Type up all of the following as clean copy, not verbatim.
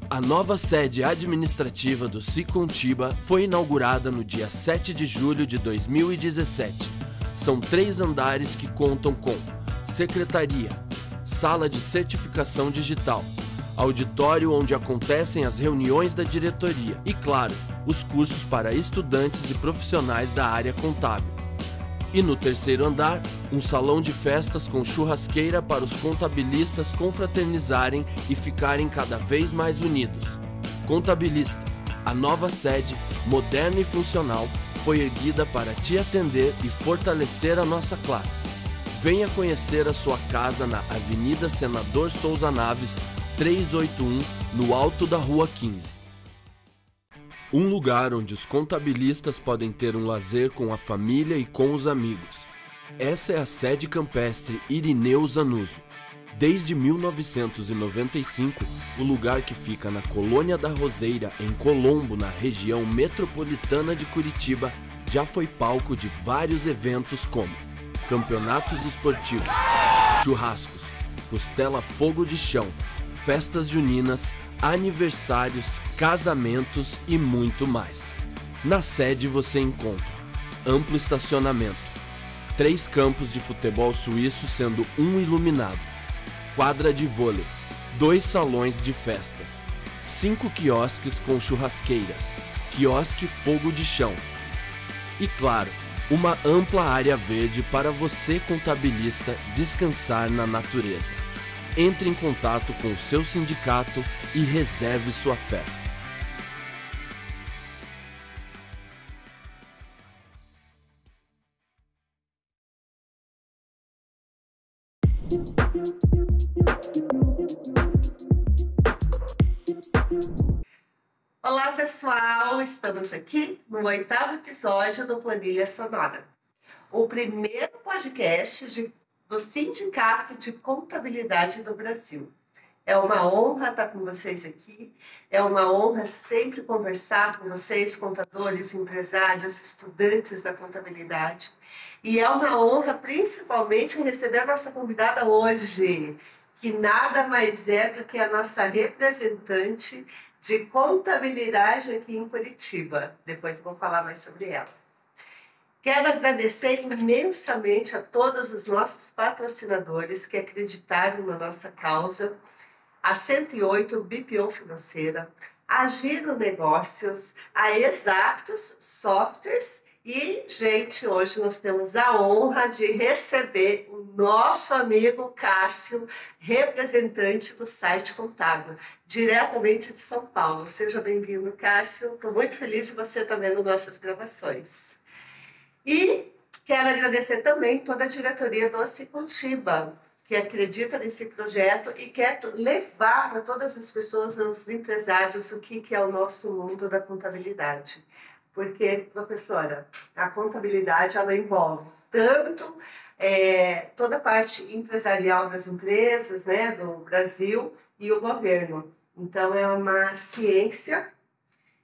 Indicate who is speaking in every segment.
Speaker 1: A nova sede administrativa do Sicontiba foi inaugurada no dia 7 de julho de 2017. São 3 andares que contam com secretaria, sala de certificação digital, auditório onde acontecem as reuniões da diretoria e, claro, os cursos para estudantes e profissionais da área contábil. E no 3º andar, um salão de festas com churrasqueira para os contabilistas confraternizarem e ficarem cada vez mais unidos. Contabilista, a nova sede, moderna e funcional, foi erguida para te atender e fortalecer a nossa classe. Venha conhecer a sua casa na Avenida Senador Souza Naves, 381, no alto da Rua 15. Um lugar onde os contabilistas podem ter um lazer com a família e com os amigos. Essa é a sede campestre Irineu Zanuso. Desde 1995, o lugar que fica na Colônia da Roseira, em Colombo, na região metropolitana de Curitiba, já foi palco de vários eventos como campeonatos esportivos, churrascos, costela fogo de chão, festas juninas, aniversários, casamentos e muito mais. Na sede você encontra amplo estacionamento, 3 campos de futebol suíço sendo um iluminado, quadra de vôlei, 2 salões de festas, 5 quiosques com churrasqueiras, quiosque fogo de chão e, claro, uma ampla área verde para você, contabilista, descansar na natureza. Entre em contato com o seu sindicato e reserve sua festa.
Speaker 2: Olá pessoal, estamos aqui no 8º episódio do Planilha Sonora, o primeiro podcast do Sindicato de Contabilidade do Brasil. É uma honra estar com vocês aqui, é uma honra sempre conversar com vocês, contadores, empresários, estudantes da contabilidade. E é uma honra principalmente receber a nossa convidada hoje, que nada mais é do que a nossa representante de contabilidade aqui em Curitiba. Depois eu vou falar mais sobre ela. Quero agradecer imensamente a todos os nossos patrocinadores que acreditaram na nossa causa, a 108 BPO Financeira, a Giro Negócios, a Exatos Softwares e, gente, hoje nós temos a honra de receber o nosso amigo Cássio, representante do site contábil, diretamente de São Paulo. Seja bem-vindo, Cássio. Estou muito feliz de você estar vendo nossas gravações. E quero agradecer também toda a diretoria do Sicontiba, que acredita nesse projeto e quer levar para todas as pessoas, os empresários, o que é o nosso mundo da contabilidade. Porque, professora, a contabilidade ela envolve tanto toda a parte empresarial das empresas, né, do Brasil e o governo. Então, é uma ciência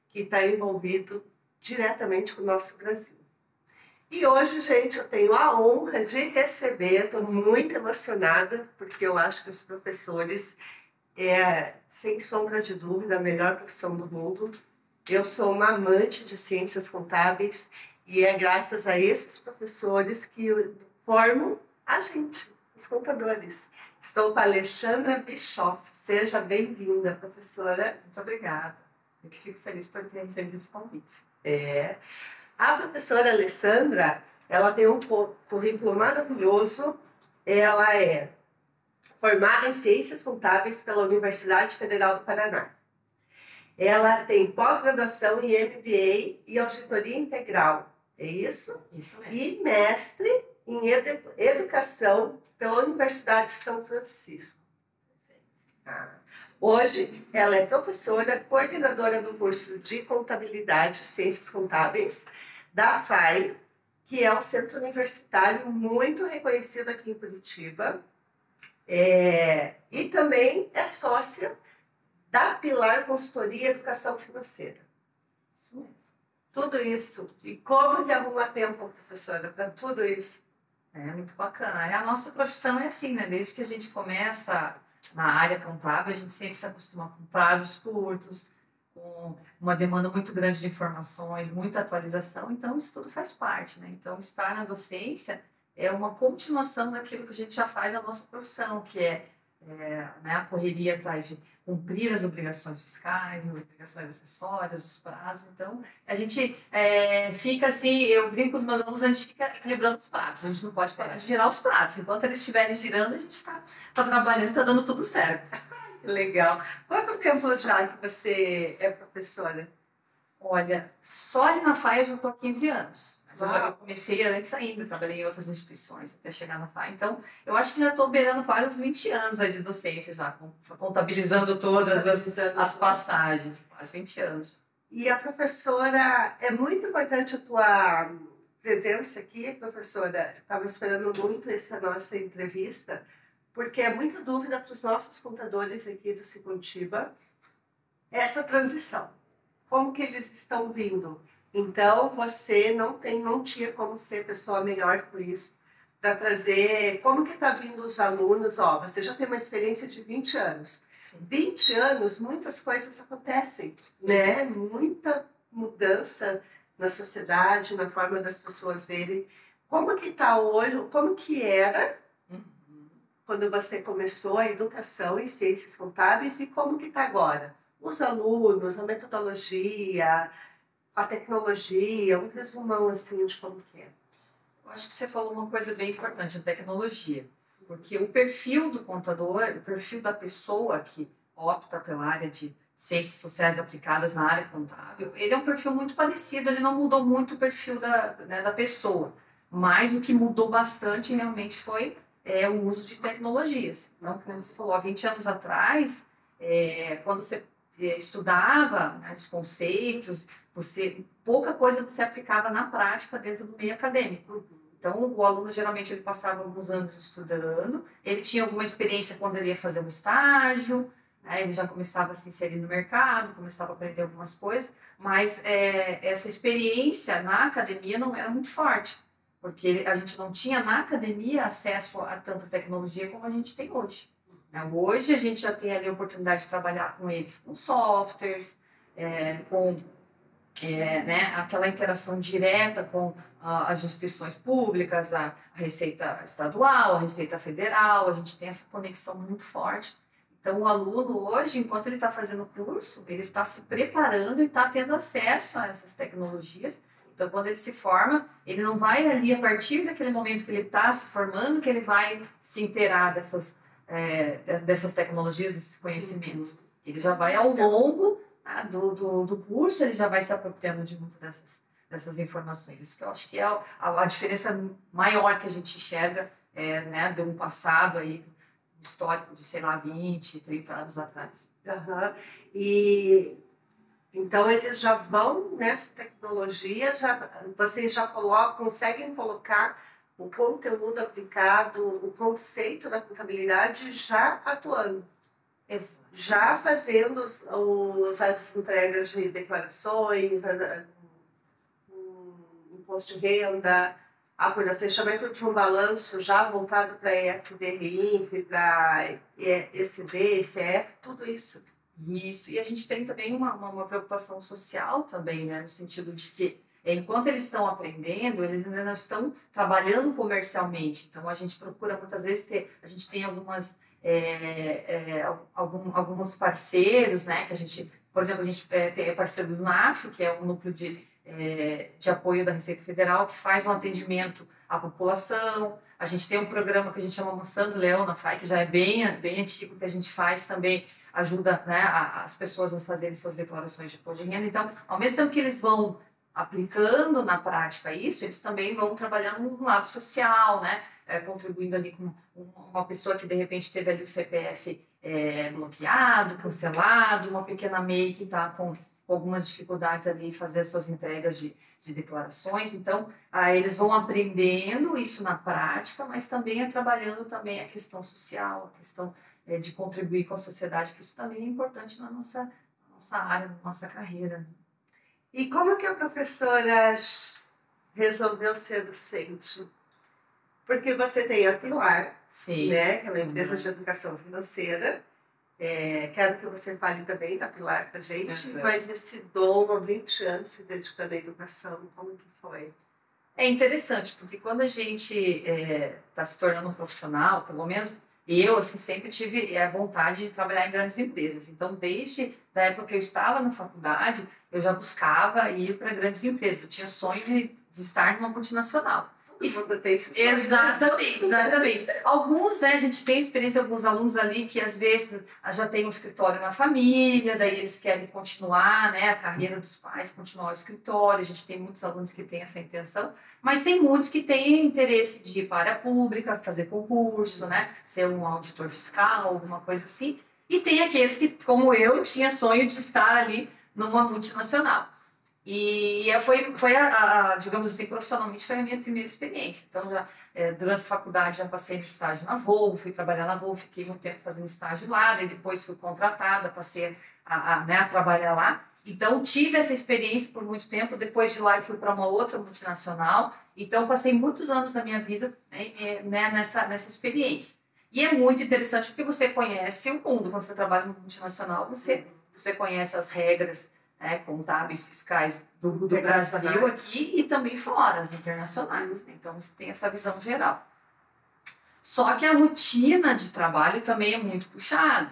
Speaker 2: que está envolvida diretamente com o nosso Brasil. E hoje, gente, eu tenho a honra de receber, estou muito emocionada, porque eu acho que os professores, sem sombra de dúvida, a melhor profissão do mundo. Eu sou uma amante de ciências contábeis e é graças a esses professores que formam a gente, os contadores. Estou com a Alexandra Bischoff. Seja bem-vinda, professora.
Speaker 3: Muito obrigada. Eu que fico feliz por ter recebido esse convite.
Speaker 2: A professora Alessandra, ela tem um currículo maravilhoso. Ela é formada em Ciências Contábeis pela Universidade Federal do Paraná. Ela tem pós-graduação em MBA e Auditoria Integral. É isso?
Speaker 3: Isso mesmo.
Speaker 2: E mestre em Educação pela Universidade de São Francisco. Hoje, ela é professora, coordenadora do curso de Contabilidade e Ciências Contábeis da FAI, que é um centro universitário muito reconhecido aqui em Curitiba. E também é sócia da Pilar Consultoria e Educação Financeira.
Speaker 3: Isso mesmo.
Speaker 2: Tudo isso. E como que arruma tempo, professora, para tudo isso?
Speaker 3: É muito bacana. A nossa profissão é assim, né? Desde que a gente começa na área contábil, a gente sempre se acostuma com prazos curtos, com uma demanda muito grande de informações, muita atualização, então isso tudo faz parte, né? Então, estar na docência é uma continuação daquilo que a gente já faz na nossa profissão, que né, a correria atrás de cumprir as obrigações fiscais, as obrigações acessórias, os prazos. Então, a gente fica assim, eu brinco com os meus alunos, a gente fica equilibrando os pratos, a gente não pode parar de girar os pratos. Enquanto eles estiverem girando, a gente está trabalhando, está dando tudo certo.
Speaker 2: Legal. Quanto tempo já que você é professora?
Speaker 3: Olha, só ali na FAI eu já estou há 15 anos. Mas eu comecei antes ainda, trabalhei em outras instituições até chegar na FAI. Então, eu acho que já estou beirando quase uns 20 anos aí de docência já, contabilizando todas as passagens, quase 20 anos.
Speaker 2: E a professora, é muito importante a tua presença aqui, professora. Estava esperando muito essa nossa entrevista, porque é muita dúvida para os nossos contadores aqui do Sicontiba, essa transição. Como que eles estão vindo? Então, você não tinha como ser pessoa melhor por isso, para trazer como que está vindo os alunos. Ó, você já tem uma experiência de 20 anos.
Speaker 3: Sim.
Speaker 2: 20 anos, muitas coisas acontecem, né? Muita mudança na sociedade, na forma das pessoas verem. Como que está hoje, como que era quando você começou a educação em ciências contábeis e como que está agora? Os alunos, a metodologia, a tecnologia, um resumão assim de como que é.
Speaker 3: Eu acho que você falou uma coisa bem importante, a tecnologia. Porque o perfil do contador, o perfil da pessoa que opta pela área de ciências sociais aplicadas na área contábil, ele é um perfil muito parecido, ele não mudou muito o perfil da pessoa. Mas o que mudou bastante realmente foi o uso de tecnologias. Então, como você falou, há 20 anos atrás, quando você estudava, né, os conceitos, pouca coisa você aplicava na prática dentro do meio acadêmico. Então, o aluno geralmente ele passava alguns anos estudando, ele tinha alguma experiência quando ele ia fazer um estágio, né, ele já começava a se inserir no mercado, começava a aprender algumas coisas, mas essa experiência na academia não era muito forte, porque a gente não tinha na academia acesso a tanta tecnologia como a gente tem hoje. Hoje a gente já tem ali a oportunidade de trabalhar com eles, com softwares, com né, aquela interação direta com as instituições públicas, a Receita Estadual, a Receita Federal, a gente tem essa conexão muito forte. Então, o aluno hoje, enquanto ele está fazendo o curso, ele está se preparando e está tendo acesso a essas tecnologias. Então, quando ele se forma, ele não vai ali, a partir daquele momento que ele está se formando, que ele vai se inteirar dessas tecnologias, desses conhecimentos. Ele já vai ao longo do curso, ele já vai se apropriando de muitas dessas informações. Isso que eu acho que é a diferença maior que a gente enxerga né, de um passado aí, histórico de, sei lá, 20, 30 anos atrás.
Speaker 2: Uhum. E então eles já vão nessa tecnologia, vocês já conseguem colocar o conteúdo aplicado, o conceito da contabilidade já atuando.
Speaker 3: Exato.
Speaker 2: Já fazendo as entregas de declarações, imposto de renda, por fechamento de um balanço já voltado para EFD-RINF, para ECD, ECF, tudo isso.
Speaker 3: Isso, e a gente tem também uma preocupação social também, né, no sentido de que enquanto eles estão aprendendo, eles ainda não estão trabalhando comercialmente. Então, a gente procura muitas vezes a gente tem alguns parceiros, né, que a gente, por exemplo, a gente tem parceiro do NAF, que é um núcleo de apoio da Receita Federal, que faz um atendimento à população. A gente tem um programa que a gente chama Moçando Leão na FAI, que já é bem antigo, que a gente faz também, ajuda, né, as pessoas a fazerem suas declarações de imposto de renda. Então, ao mesmo tempo que eles vão aplicando na prática isso, eles também vão trabalhando no lado social, né, contribuindo ali com uma pessoa que de repente teve ali o CPF bloqueado, cancelado, uma pequena MEI que está com algumas dificuldades ali em fazer as suas entregas de declarações. Então, eles vão aprendendo isso na prática, mas também trabalhando também a questão social, a questão de contribuir com a sociedade, que isso também é importante na nossa área, na nossa carreira.
Speaker 2: E como que a professora resolveu ser docente? Porque você tem a Pilar,
Speaker 3: Sim.
Speaker 2: né, que é uma empresa de educação financeira. Quero que você fale também da Pilar para a gente, mas esse dom, há 20 anos, se dedicando à educação, como que foi?
Speaker 3: É interessante, porque quando a gente está se tornando um profissional, pelo menos eu assim, sempre tive a vontade de trabalhar em grandes empresas. Então, desde a época que eu estava na faculdade, eu já buscava ir para grandes empresas. Eu tinha sonho de estar numa multinacional.
Speaker 2: E você tem esse sonho,
Speaker 3: exatamente, exatamente. Alguns, né, a gente tem experiência, alguns alunos ali que às vezes já tem um escritório na família, daí eles querem continuar, né, a carreira dos pais, continuar o escritório. A gente tem muitos alunos que têm essa intenção, mas tem muitos que têm interesse de ir para a área pública, fazer concurso, né, ser um auditor fiscal, alguma coisa assim. E tem aqueles que, como eu, tinha sonho de estar ali numa multinacional. E digamos assim, profissionalmente foi a minha primeira experiência. Então, durante a faculdade, já passei no estágio na Volvo, fui trabalhar na Volvo, fiquei um tempo fazendo estágio lá, e depois fui contratada, passei a trabalhar lá. Então, tive essa experiência por muito tempo. Depois de lá, eu fui para uma outra multinacional. Então, passei muitos anos da minha vida nessa experiência. E é muito interessante porque você conhece o mundo. Quando você trabalha no multinacional, você conhece as regras contábeis, fiscais do Brasil aqui e também fora, as internacionais. Né? Então, você tem essa visão geral. Só que a rotina de trabalho também é muito puxada.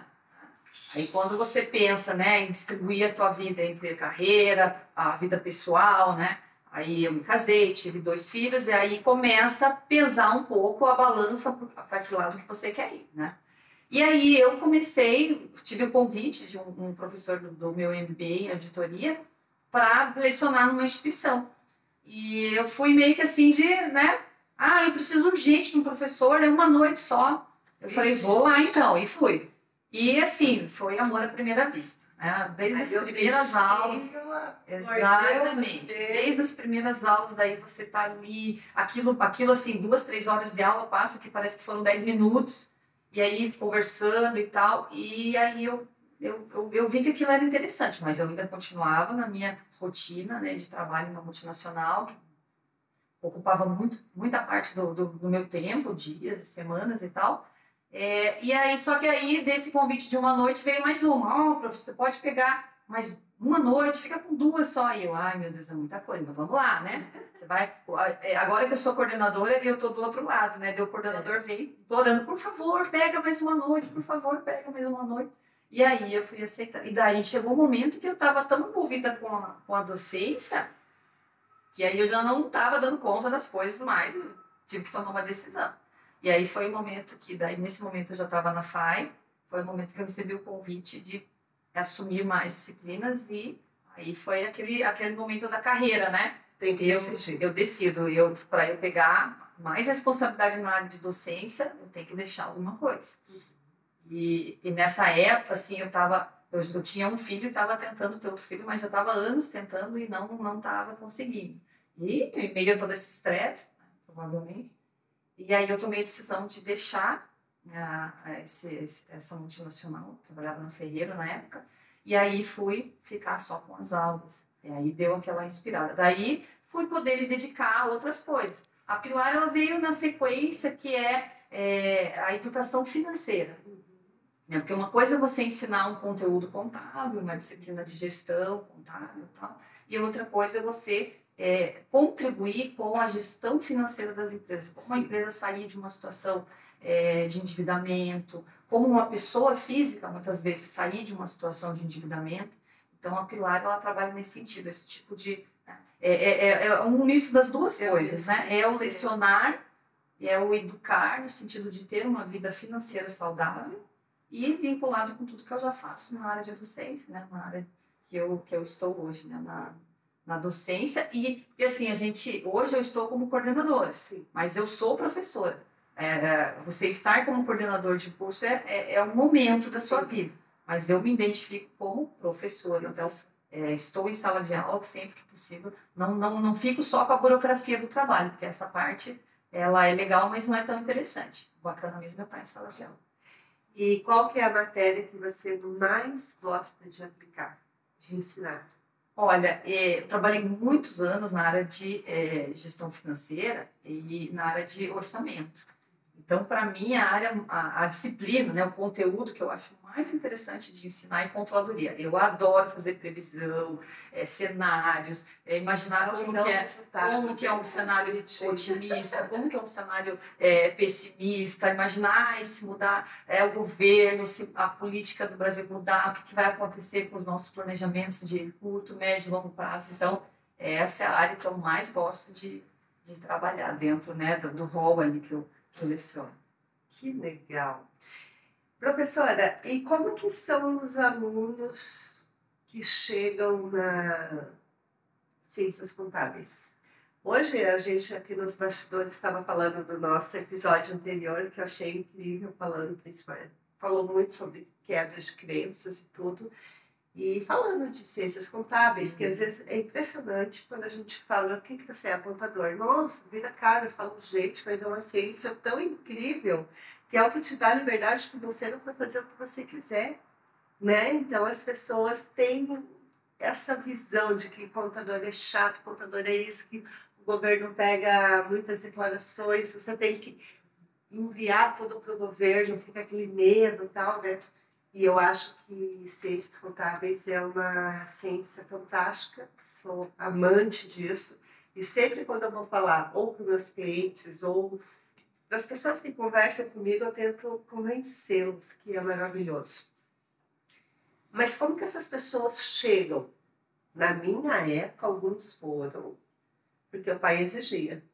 Speaker 3: Aí, quando você pensa em distribuir a tua vida entre a carreira, a vida pessoal, né? Aí eu me casei, tive 2 filhos, e aí começa a pesar um pouco a balança para que lado que você quer ir, né? E aí eu tive o convite de um professor do meu MBA em auditoria para lecionar numa instituição. E eu fui meio que assim eu preciso urgente de um professor, uma noite só. Eu falei, vou lá então, e fui. E assim, foi amor à primeira vista. Né? Desde as primeiras aulas. Exatamente. Desde as primeiras aulas, daí você tá ali, aquilo assim, 2, 3 horas de aula passa, que parece que foram 10 minutos. E aí, conversando e tal, e aí eu vi que aquilo era interessante, mas eu ainda continuava na minha rotina de trabalho na multinacional, que ocupava muita parte do meu tempo, dias, semanas e tal. E aí, só que aí, desse convite de uma noite, veio mais uma. Professor, você pode pegar mais uma noite, fica com 2 só. E eu, ai meu Deus, é muita coisa, mas vamos lá, né? Você vai. Agora que eu sou coordenadora, eu tô do outro lado, né? O coordenador veio implorando, por favor, pega mais uma noite, por favor, pega mais uma noite. E aí eu fui aceitar. E daí chegou um momento que eu estava tão envolvida com a docência, que aí eu já não estava dando conta das coisas mais, eu tive que tomar uma decisão. E aí foi o momento nesse momento eu já estava na FAI, foi o momento que eu recebi o convite de assumir mais disciplinas e aí foi aquele momento da carreira, né?
Speaker 2: Tem que decidir.
Speaker 3: Eu decido, para eu pegar mais responsabilidade na área de docência, eu tenho que deixar alguma coisa. E nessa época, assim, eu tinha um filho e estava tentando ter outro filho, mas eu estava anos tentando e não estava conseguindo. E em meio a todo esse estresse, provavelmente, e aí eu tomei a decisão de deixar essa multinacional, trabalhava na Ferreiro na época, e aí fui ficar só com as aulas. E aí deu aquela inspirada. Daí fui poder me dedicar a outras coisas. A Pilar ela veio na sequência que é a educação financeira. Porque uma coisa é você ensinar um conteúdo contábil, uma disciplina de gestão contábil e tal, e outra coisa é você contribuir com a gestão financeira das empresas. Como a empresa sair de uma situação de endividamento, como uma pessoa física, muitas vezes, sair de uma situação de endividamento. Então, a Pilar, ela trabalha nesse sentido, esse tipo de... um misto das duas coisas, né? É o lecionar, é o educar, no sentido de ter uma vida financeira saudável, e vinculado com tudo que eu já faço na área de docência, né? Na área que eu estou hoje, né? Na docência. E assim, hoje eu estou como coordenadora, sim, mas eu sou professora. Você estar como coordenador de curso é um momento da sua vida, mas eu me identifico como professora. Então, estou em sala de aula sempre que possível. Não fico só com a burocracia do trabalho, porque essa parte ela é legal, mas não é tão interessante. O bacana mesmo é estar em sala de aula.
Speaker 2: E qual que é a matéria que você mais gosta de aplicar, de ensinar?
Speaker 3: Olha, eu trabalhei muitos anos na área de gestão financeira e na área de orçamento. Então, para mim, a disciplina, né, o conteúdo que eu acho mais interessante de ensinar é controladoria. Eu adoro fazer previsão, cenários, imaginar como que é um cenário otimista, como que é um cenário pessimista, imaginar se mudar o governo, se a política do Brasil mudar, o que vai acontecer com os nossos planejamentos de curto, médio e longo prazo. Então, essa é a área que eu mais gosto de trabalhar dentro, né, do rol ali que eu leciono.
Speaker 2: Que legal. Professora, e como que são os alunos que chegam na Ciências Contábeis? Hoje a gente aqui nos bastidores estava falando do nosso episódio anterior, que eu achei incrível, falou muito sobre quebra de crenças e tudo, e falando de ciências contábeis, que às vezes é impressionante quando a gente fala o que você é apontador. Nossa, vira cara, eu falo, gente, mas é uma ciência tão incrível, que é o que te dá liberdade financeira para fazer o que você quiser, né? Então as pessoas têm essa visão de que contador é chato, contador é isso, que o governo pega muitas declarações, você tem que enviar tudo para o governo, fica aquele medo e tal, né? E eu acho que ciências contábeis é uma ciência fantástica, sou amante disso. E sempre quando eu vou falar, ou para os meus clientes, ou para as pessoas que conversam comigo, eu tento convencê-los que é maravilhoso. Mas como que essas pessoas chegam? Na minha época, alguns foram, porque o pai exigia.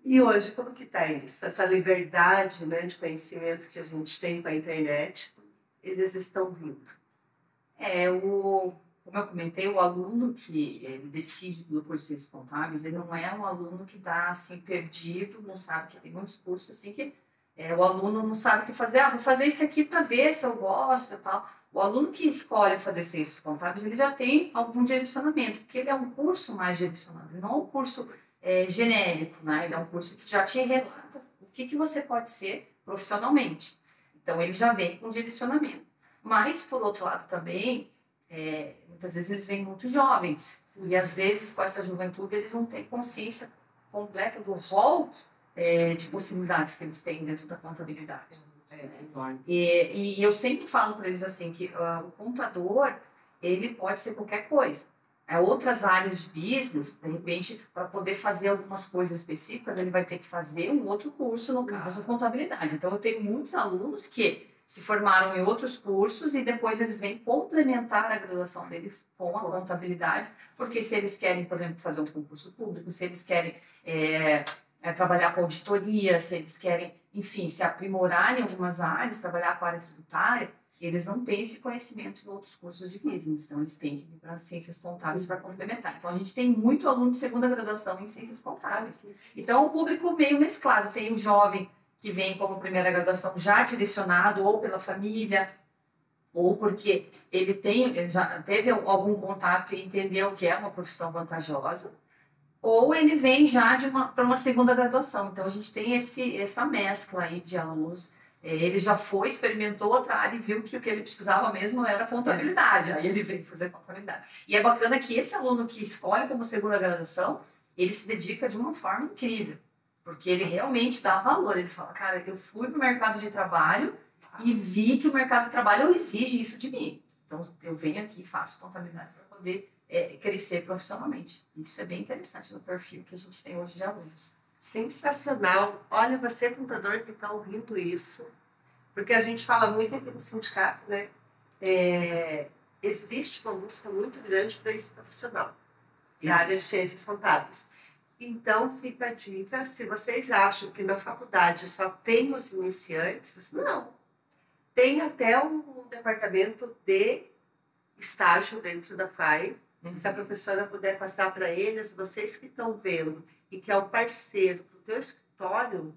Speaker 2: E hoje, como que está isso? Essa liberdade, né, de conhecimento que a gente tem com a internet, eles estão vindo.
Speaker 3: Como eu comentei, o aluno que ele decide pelo curso de Ciências Contábeis, ele não é um aluno que está assim perdido, não sabe que tem muitos cursos assim que o aluno não sabe o que fazer. Vou fazer isso aqui para ver se eu gosto e tal. O aluno que escolhe fazer Ciências Contábeis, ele já tem algum direcionamento, porque ele é um curso mais direcionado, ele não é um curso genérico, né? Ele é um curso que já te retrata o que você pode ser profissionalmente. Então, ele já vem com direcionamento. Mas, por outro lado também, muitas vezes eles vêm muito jovens. E, às vezes, com essa juventude, eles não têm consciência completa do rol de possibilidades que eles têm dentro da contabilidade. E eu sempre falo para eles assim, que o contador, ele pode ser qualquer coisa. Outras áreas de business, de repente, para poder fazer algumas coisas específicas, ele vai ter que fazer um outro curso, no caso, contabilidade. Então, eu tenho muitos alunos que se formaram em outros cursos e depois eles vêm complementar a graduação deles com a contabilidade, porque se eles querem, por exemplo, fazer um concurso público, se eles querem trabalhar com auditoria, se eles querem, enfim, se aprimorar em algumas áreas, trabalhar com a área tributária, eles não têm esse conhecimento em outros cursos de business, então eles têm que ir para ciências contábeis para complementar. Então, a gente tem muito aluno de segunda graduação em ciências contábeis. Então, o público meio mesclado, tem o jovem que vem como primeira graduação já direcionado, ou pela família, ou porque ele já teve algum contato e entendeu que é uma profissão vantajosa, ou ele vem já para uma segunda graduação. Então, a gente tem essa mescla aí de alunos. Ele já experimentou outra área e viu que o que ele precisava mesmo era contabilidade. Aí ele veio fazer contabilidade. E é bacana que esse aluno que escolhe como segunda graduação, ele se dedica de uma forma incrível. Porque ele realmente dá valor. Ele fala, cara, eu fui para o mercado de trabalho e vi que o mercado de trabalho exige isso de mim. Então, eu venho aqui e faço contabilidade para poder crescer profissionalmente. Isso é bem interessante no perfil que a gente tem hoje de alunos.
Speaker 2: Sensacional. Olha, você, contador, que está ouvindo isso, porque a gente fala muito aqui no sindicato, né? Existe uma busca muito grande para esse profissional, da área de ciências contábeis. Então, fica a dica, se vocês acham que na faculdade só tem os iniciantes, não. Tem até um departamento de estágio dentro da FAI. Se a professora puder passar para eles, vocês que estão vendo, e que é o parceiro para o teu escritório,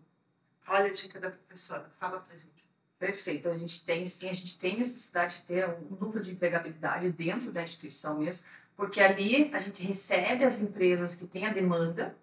Speaker 2: olha a dica da professora, fala para a gente.
Speaker 3: Perfeito, a gente tem necessidade de ter um núcleo de empregabilidade dentro da instituição mesmo, porque ali a gente recebe as empresas que têm a demanda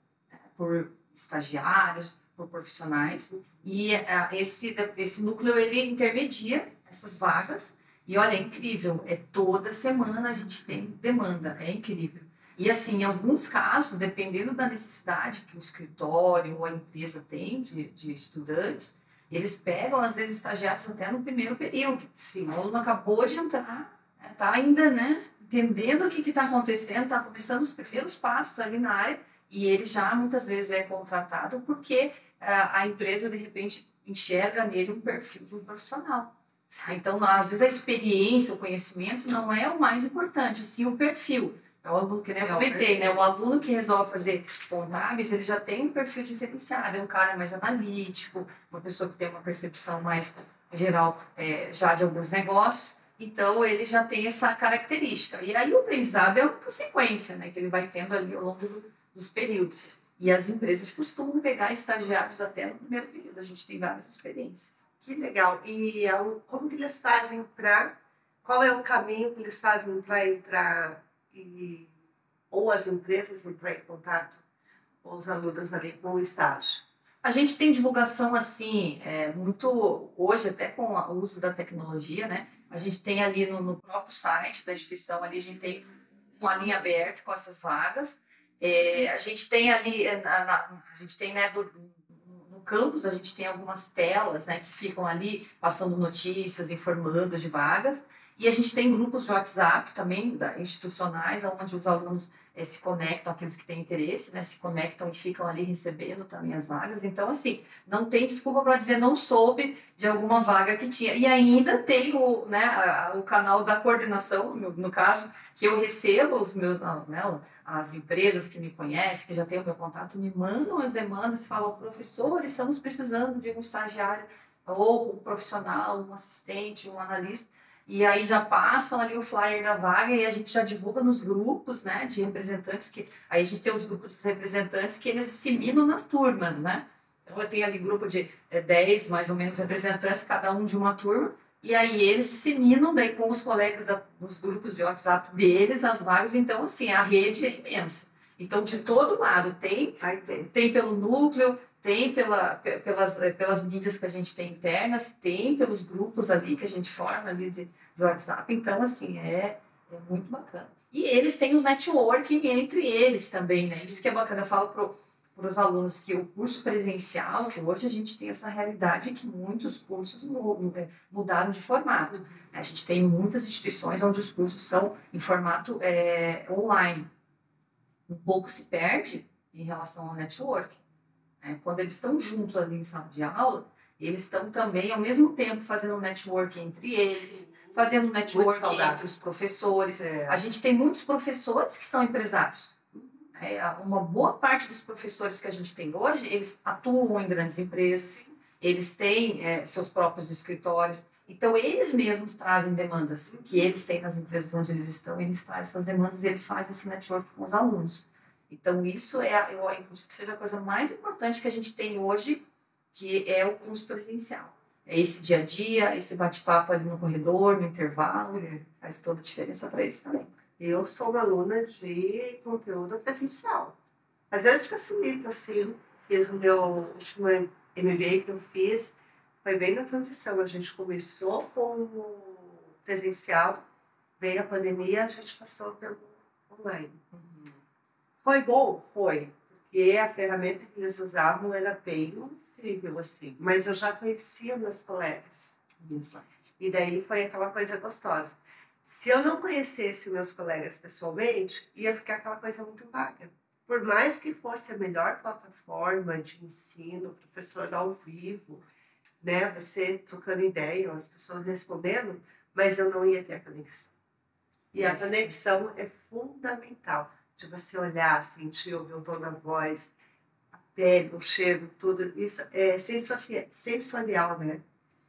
Speaker 3: por estagiários, por profissionais, e esse núcleo ele intermedia essas vagas, E olha, é incrível, toda semana a gente tem demanda, é incrível. E assim, em alguns casos, dependendo da necessidade que o escritório ou a empresa tem de estudantes, eles pegam, às vezes, estagiários até no primeiro período. Sim, o aluno acabou de entrar, está ainda, né, entendendo o que está acontecendo, está começando os primeiros passos ali na área, e ele já, muitas vezes, é contratado porque a empresa, de repente, enxerga nele um perfil de um profissional. Então, às vezes, a experiência, o conhecimento não é o mais importante, sim o perfil. É o aluno que nem eu comentei, né? O aluno que resolve fazer contábeis, ele já tem um perfil diferenciado, é um cara mais analítico, uma pessoa que tem uma percepção mais geral já de alguns negócios, então ele já tem essa característica. E aí o aprendizado é uma consequência, né? Que ele vai tendo ali ao longo dos períodos. E as empresas costumam pegar estagiários até no primeiro período, a gente tem várias experiências.
Speaker 2: Que legal. E como que eles fazem para... Qual é o caminho que eles fazem para entrar ou as empresas entrar em contato com os alunos ali com o estágio?
Speaker 3: A gente tem divulgação assim, muito hoje, até com o uso da tecnologia, né? A gente tem ali no próprio site da instituição, ali a gente tem uma linha aberta com essas vagas. A gente tem ali, a gente tem, né, no campus, a gente tem algumas telas, né, que ficam ali passando notícias, informando de vagas. E a gente tem grupos de WhatsApp também, institucionais, onde os alunos se conectam, aqueles que têm interesse, né, se conectam e ficam ali recebendo também as vagas. Então, assim, não tem desculpa para dizer não soube de alguma vaga que tinha. E ainda tem o canal da coordenação, no caso, que eu recebo os meus, né, as empresas que me conhecem, que já têm o meu contato, me mandam as demandas e falam, professor, estamos precisando de um estagiário ou um profissional, um assistente, um analista. E aí já passam ali o flyer da vaga e a gente já divulga nos grupos, né, de representantes, aí a gente tem os grupos de representantes que eles disseminam nas turmas, né. Então eu tenho ali grupo de 10, mais ou menos, representantes, cada um de uma turma, e aí eles disseminam daí com os colegas nos grupos de WhatsApp deles as vagas. Então, assim, a rede é imensa. Então, de todo lado, tem pelo núcleo, tem pelas mídias que a gente tem internas, tem pelos grupos ali que a gente forma ali de WhatsApp. Então, assim, é muito bacana. E eles têm os networking entre eles também, né? Isso que é bacana. Eu falo para os alunos que o curso presencial, que hoje a gente tem essa realidade que muitos cursos mudaram de formato. A gente tem muitas instituições onde os cursos são em formato online. Um pouco se perde em relação ao networking. Quando eles estão juntos ali em sala de aula, eles estão também, ao mesmo tempo, fazendo um networking entre eles, fazendo um networking entre os professores. A gente tem muitos professores que são empresários. Uma boa parte dos professores que a gente tem hoje, eles atuam em grandes empresas, eles têm seus próprios escritórios. Então, eles mesmos trazem demandas que eles têm nas empresas onde eles estão, eles trazem essas demandas e eles fazem esse network com os alunos. Então, isso eu acredito que seja a coisa mais importante que a gente tem hoje, que é o curso presencial. É esse dia a dia, esse bate-papo ali no corredor, no intervalo, faz toda a diferença para eles também.
Speaker 2: Eu sou uma aluna de conteúdo presencial. Às vezes facilita, assim. Fiz o meu último MBA que eu fiz, foi bem na transição. A gente começou com o presencial, veio a pandemia, a gente passou pelo online. Foi bom? Foi. Porque a ferramenta que eles usavam era bem incrível, assim. Mas eu já conhecia meus colegas.
Speaker 3: Exato.
Speaker 2: E daí foi aquela coisa gostosa. Se eu não conhecesse meus colegas pessoalmente, ia ficar aquela coisa muito vaga. Por mais que fosse a melhor plataforma de ensino, professor ao vivo, né, você trocando ideia, as pessoas respondendo, mas eu não ia ter a conexão. E a conexão é fundamental, de você olhar, sentir, ouvir o tom da voz, a pele, o cheiro, tudo isso é sensorial, né?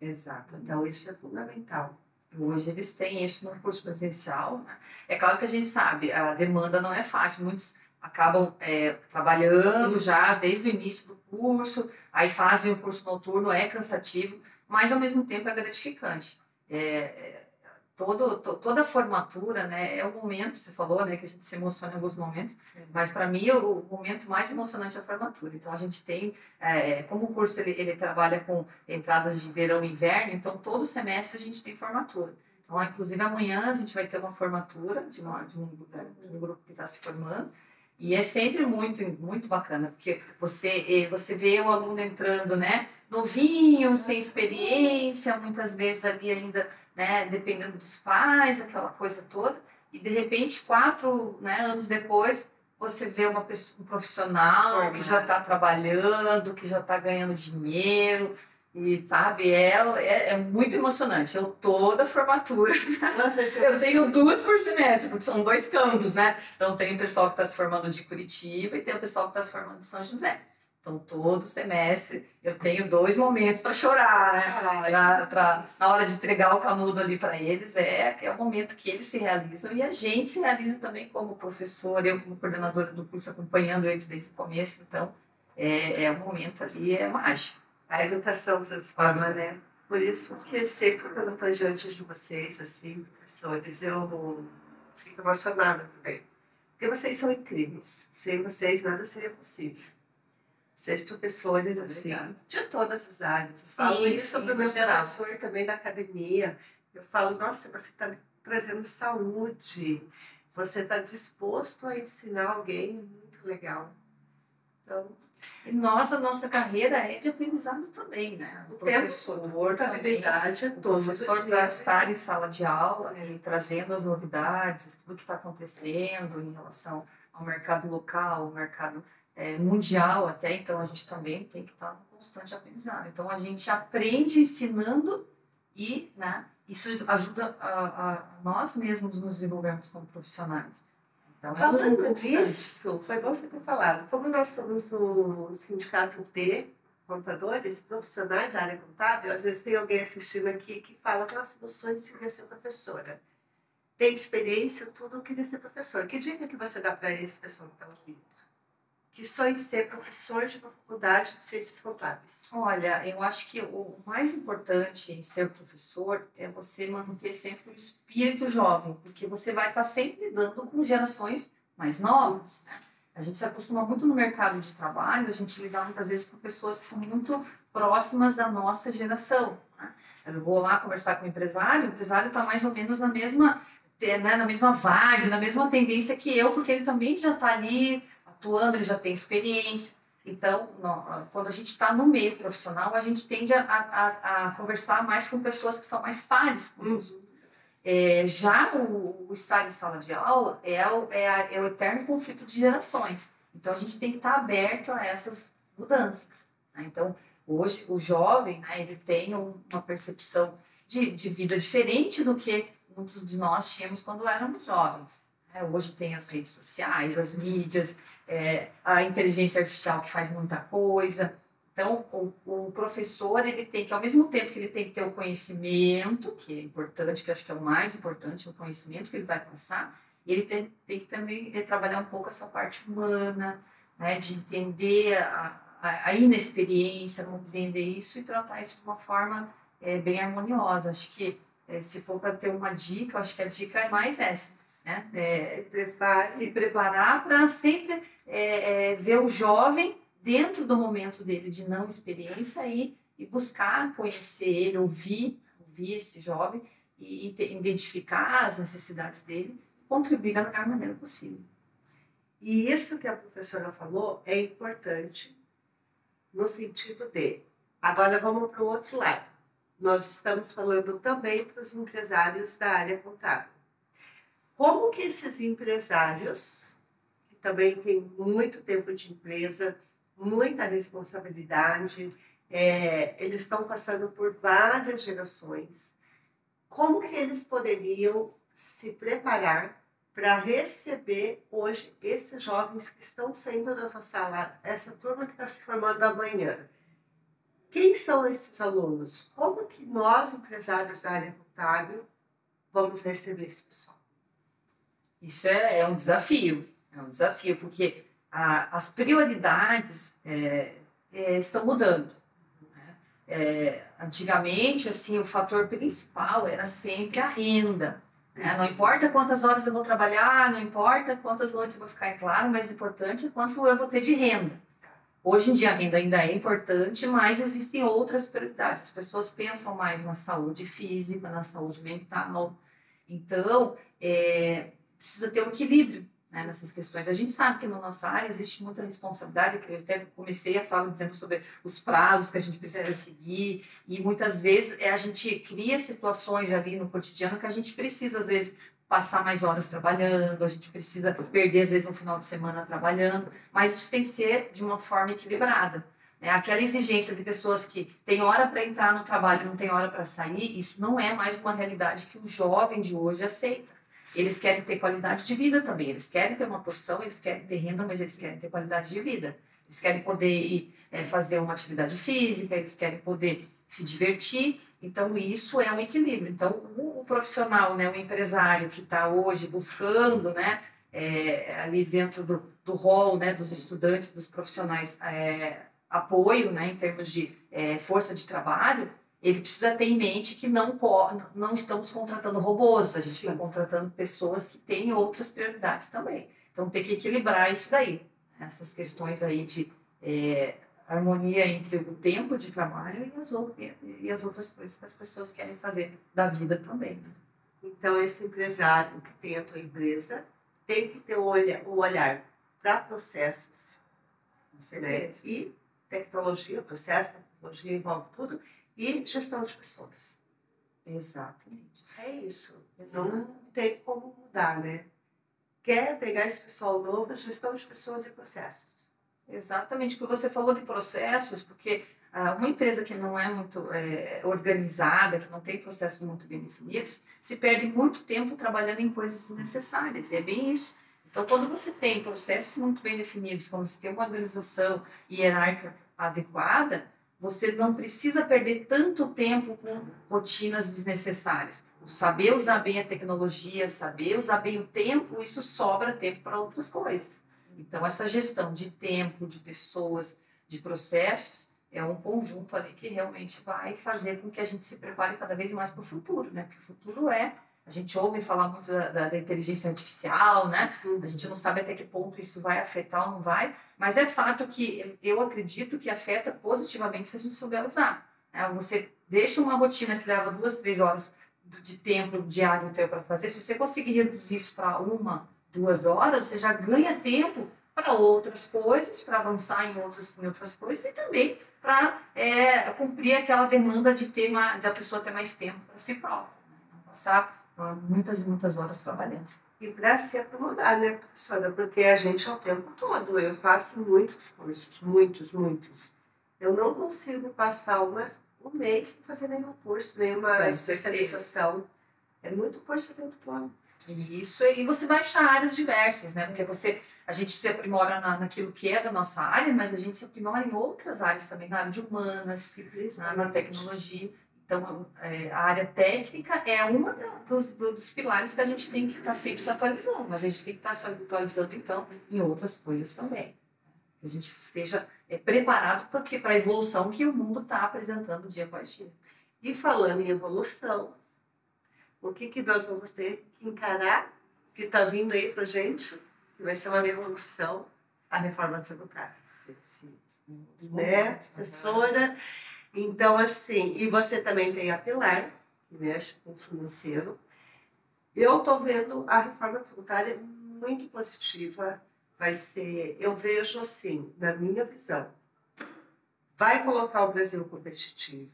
Speaker 3: Exato.
Speaker 2: Então, isso é fundamental.
Speaker 3: Hoje eles têm isso no curso presencial, né? É claro que a gente sabe, a demanda não é fácil, muitos acabam trabalhando já desde o início do curso, aí fazem o curso noturno, é cansativo, mas ao mesmo tempo é gratificante. Toda a formatura, né, é o momento, você falou, né, que a gente se emociona em alguns momentos, mas para mim o momento mais emocionante é a formatura. Então a gente tem, como o curso ele trabalha com entradas de verão e inverno, então todo semestre a gente tem formatura. Então, inclusive, amanhã a gente vai ter uma formatura de um grupo que está se formando. E é sempre muito, muito bacana, porque você vê o aluno entrando, né, novinho, sem experiência, muitas vezes ali ainda, né, dependendo dos pais, aquela coisa toda, e de repente, 4, né, anos depois, você vê um profissional que já está trabalhando, que já está ganhando dinheiro, e sabe, é muito emocionante. Eu toda formatura. Eu tenho 2 por semestre, porque são 2 campos, né? Então tem o pessoal que está se formando de Curitiba e tem o pessoal que está se formando de São José. Então todo semestre eu tenho 2 momentos para chorar, né? Na hora de entregar o canudo ali para eles, é o momento que eles se realizam e a gente se realiza também como professor, eu como coordenadora do curso acompanhando eles desde o começo. Então o momento ali é mágico.
Speaker 2: A educação transforma, né? Por isso que sempre quando eu estou diante de vocês, assim, professores, eu fico emocionada também. Porque vocês são incríveis. Sem vocês nada seria possível. Vocês professores, assim, de todas as áreas. Eu falo isso para o meu professor também da academia. Eu falo, nossa, você está trazendo saúde. Você está disposto a ensinar alguém, muito legal. Então...
Speaker 3: E nossa carreira é de aprendizado também, né?
Speaker 2: O professor, a habilidade é todo.
Speaker 3: O professor para estar em sala de aula e trazendo as novidades, tudo que está acontecendo em relação ao mercado local, ao mercado mundial até, então a gente também tem que estar no constante aprendizado. Então a gente aprende ensinando e, né, isso ajuda a nós mesmos nos desenvolvermos como profissionais. Então,
Speaker 2: falando disso, foi bom você ter falado. Como nós somos o Sindicato T, contadores, profissionais da área contábil, às vezes tem alguém assistindo aqui que fala, nossa, meu sonho seria ser professora. Tem experiência, tudo, eu queria ser professor. Que dica que você dá para esse pessoal que está ouvindo? Que sonha ser professor de uma faculdade de ciências contábeis?
Speaker 3: Olha, eu acho que o mais importante em ser professor é você manter sempre o espírito jovem, porque você vai estar sempre lidando com gerações mais novas, né? A gente se acostuma muito no mercado de trabalho, a gente lida muitas vezes com pessoas que são muito próximas da nossa geração, né? Eu vou lá conversar com o empresário está mais ou menos na mesma, né, na mesma vibe, na mesma tendência que eu, porque ele também já está ali atuando, ele já tem experiência. Então, quando a gente está no meio profissional, a gente tende a conversar mais com pessoas que são mais pares. Já o estar em sala de aula é o eterno conflito de gerações. Então, a gente tem que estar aberto a essas mudanças, né? Então, hoje, o jovem, né, ele tem uma percepção de vida diferente do que muitos de nós tínhamos quando éramos jovens. Hoje tem as redes sociais, as mídias, a inteligência artificial que faz muita coisa. Então, o professor, ele tem que, ao mesmo tempo que ele tem que ter o conhecimento, que é importante, que eu acho que é o mais importante, o conhecimento que ele vai passar, ele tem que também trabalhar um pouco essa parte humana, né, de entender a inexperiência, compreender isso e tratar isso de uma forma bem harmoniosa. Acho que, se for para ter uma dica, eu acho que a dica é mais essa. Né? Se preparar para sempre ver o jovem dentro do momento dele de não experiência e buscar conhecer ele, ouvir esse jovem e identificar as necessidades dele e contribuir da melhor maneira possível.
Speaker 2: E isso que a professora falou é importante no sentido de... Agora vamos para o outro lado. Nós estamos falando também para os empresários da área contábil. Como que esses empresários, que também têm muito tempo de empresa, muita responsabilidade, eles estão passando por várias gerações, como que eles poderiam se preparar para receber hoje esses jovens que estão saindo da sua sala, essa turma que está se formando amanhã? Quem são esses alunos? Como que nós, empresários da área contábil, vamos receber esse pessoal?
Speaker 3: Isso é um desafio, porque as prioridades estão mudando, né? Antigamente, assim, o fator principal era sempre a renda, né? Não importa quantas horas eu vou trabalhar, não importa quantas noites eu vou ficar em claro, mas o importante é quanto eu vou ter de renda. Hoje em dia a renda ainda é importante, mas existem outras prioridades. As pessoas pensam mais na saúde física, na saúde mental, Então, precisa ter um equilíbrio, né, nessas questões. A gente sabe que na nossa área existe muita responsabilidade, que eu até comecei a falar dizendo sobre os prazos que a gente precisa seguir, e muitas vezes a gente cria situações ali no cotidiano que a gente precisa, às vezes, passar mais horas trabalhando, a gente precisa perder, às vezes, um final de semana trabalhando, mas isso tem que ser de uma forma equilibrada. Né? Aquela exigência de pessoas que têm hora para entrar no trabalho e não tem hora para sair, isso não é mais uma realidade que o jovem de hoje aceita. Eles querem ter qualidade de vida também, eles querem ter uma profissão, eles querem ter renda, mas eles querem ter qualidade de vida. Eles querem poder ir fazer uma atividade física, eles querem poder se divertir. Então, isso é um equilíbrio. Então, o profissional, né, o empresário que está hoje buscando, né, ali dentro do rol, né, dos estudantes, dos profissionais, apoio, né, em termos de força de trabalho, ele precisa ter em mente que não estamos contratando robôs, a gente está contratando pessoas que têm outras prioridades também. Então, tem que equilibrar isso daí, essas questões aí de harmonia entre o tempo de trabalho e as outras coisas que as pessoas querem fazer da vida também. Né?
Speaker 2: Então, esse empresário que tem a tua empresa tem que ter o olhar para processos,
Speaker 3: Com certeza.
Speaker 2: Né? E tecnologia, processo, tecnologia envolve tudo, e gestão de pessoas.
Speaker 3: Exatamente.
Speaker 2: É isso.
Speaker 3: Exatamente.
Speaker 2: Não tem como mudar, né? Quer pegar esse pessoal novo, gestão de pessoas e processos.
Speaker 3: Exatamente, porque você falou de processos, porque uma empresa que não é muito organizada, que não tem processos muito bem definidos, se perde muito tempo trabalhando em coisas desnecessárias, e é bem isso. Então, quando você tem processos muito bem definidos, quando você tem uma organização hierárquica adequada, você não precisa perder tanto tempo com rotinas desnecessárias. O saber usar bem a tecnologia, saber usar bem o tempo, isso sobra tempo para outras coisas. Então, essa gestão de tempo, de pessoas, de processos, é um conjunto ali que realmente vai fazer com que a gente se prepare cada vez mais para o futuro, né? Porque o futuro a gente ouve falar muito da inteligência artificial, né? A gente não sabe até que ponto isso vai afetar ou não vai, mas é fato que eu acredito que afeta positivamente se a gente souber usar. Né? Você deixa uma rotina que leva 2, 3 horas de tempo diário teu para fazer, se você conseguir reduzir isso para 1, 2 horas, você já ganha tempo para outras coisas, para avançar em outras coisas e também para cumprir aquela demanda da pessoa ter mais tempo para si própria, né? Não passar muitas e muitas horas trabalhando.
Speaker 2: E para se acomodar, né, professora? Porque a gente é o tempo todo. Eu faço muitos cursos, muitos. Eu não consigo passar um mês sem fazer nenhum curso, nenhuma especialização. É muito curso o tempo todo.
Speaker 3: Isso, e você vai achar áreas diversas, né? Porque a gente se aprimora naquilo que é da nossa área, mas a gente se aprimora em outras áreas também, na área de humanas, na tecnologia. Então, a área técnica é uma dos pilares que a gente tem que estar sempre se atualizando, mas a gente tem que estar se atualizando, então, em outras coisas também. Que a gente esteja preparado para a evolução que o mundo está apresentando dia após dia.
Speaker 2: E falando em evolução, o que nós vamos ter que encarar, que está vindo aí para a gente, que vai ser uma revolução, a reforma tributária.
Speaker 3: Perfeito.
Speaker 2: Né, professora? Então, assim, e você também tem a Pilar, que mexe com o financeiro. Eu estou vendo a reforma tributária muito positiva. Vai ser, eu vejo assim, na minha visão, vai colocar o Brasil competitivo,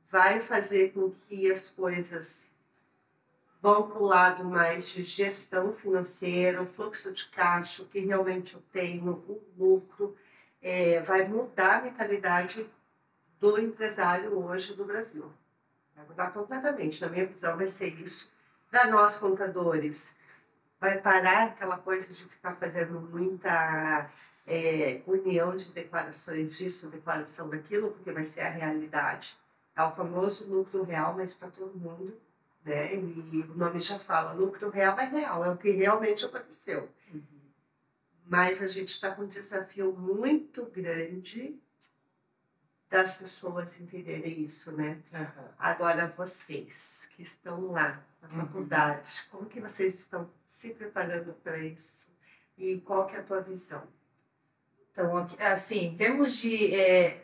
Speaker 2: vai fazer com que as coisas vão para o lado mais de gestão financeira, o fluxo de caixa, o que realmente eu tenho, o lucro, vai mudar a mentalidade do empresário hoje do Brasil. Vai mudar completamente. Na minha visão, vai ser isso. Para nós, contadores, vai parar aquela coisa de ficar fazendo muita união de declarações disso, declaração daquilo, porque vai ser a realidade. É o famoso lucro real, mas para todo mundo. Né? E o nome já fala, lucro real é real, é o que realmente aconteceu. Uhum. Mas a gente está com um desafio muito grande das pessoas entenderem isso, né? Uhum. Agora, vocês que estão lá na faculdade, como que vocês estão se preparando para isso? E qual que é a tua visão?
Speaker 3: Então, assim, em termos de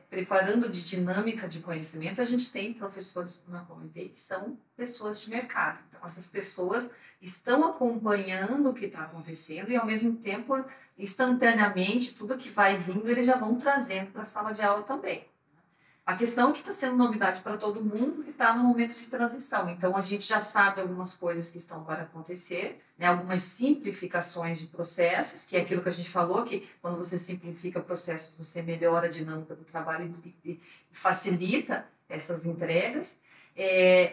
Speaker 3: preparando de dinâmica de conhecimento, a gente tem professores, como eu comentei, que são pessoas de mercado. Então, essas pessoas estão acompanhando o que está acontecendo e, ao mesmo tempo, instantaneamente, tudo que vai vindo, eles já vão trazendo para a sala de aula também. A questão é que está sendo novidade para todo mundo que está no momento de transição. Então, a gente já sabe algumas coisas que estão para acontecer, né? Algumas simplificações de processos, que é aquilo que a gente falou, que quando você simplifica processos, você melhora a dinâmica do trabalho e facilita essas entregas.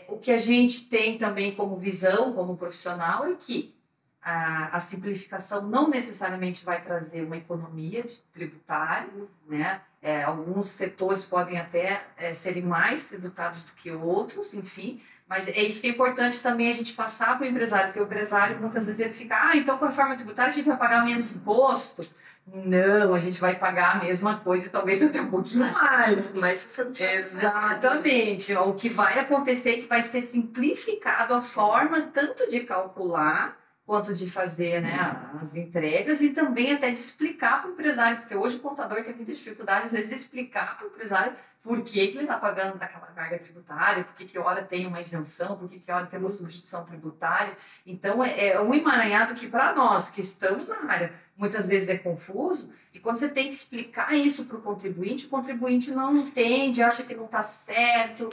Speaker 3: O que a gente tem também como visão, como profissional, é que a simplificação não necessariamente vai trazer uma economia tributária, né? Alguns setores podem até serem mais tributados do que outros, enfim, mas é isso que é importante também a gente passar para o empresário, porque o empresário muitas vezes ele fica, então com a reforma tributária a gente vai pagar menos imposto. Não, a gente vai pagar a mesma coisa e talvez até um pouquinho mais.
Speaker 2: Mas você não tinha.
Speaker 3: Exatamente. O que vai acontecer é que vai ser simplificado a forma tanto de calcular quanto de fazer, né, as entregas e também até de explicar para o empresário, porque hoje o contador tem muita dificuldade, às vezes, de explicar para o empresário por que ele está pagando aquela carga tributária, por que hora tem uma isenção, por que hora tem uma substituição tributária. Então, é um emaranhado que, para nós que estamos na área, muitas vezes é confuso, e quando você tem que explicar isso para o contribuinte não entende, acha que não está certo,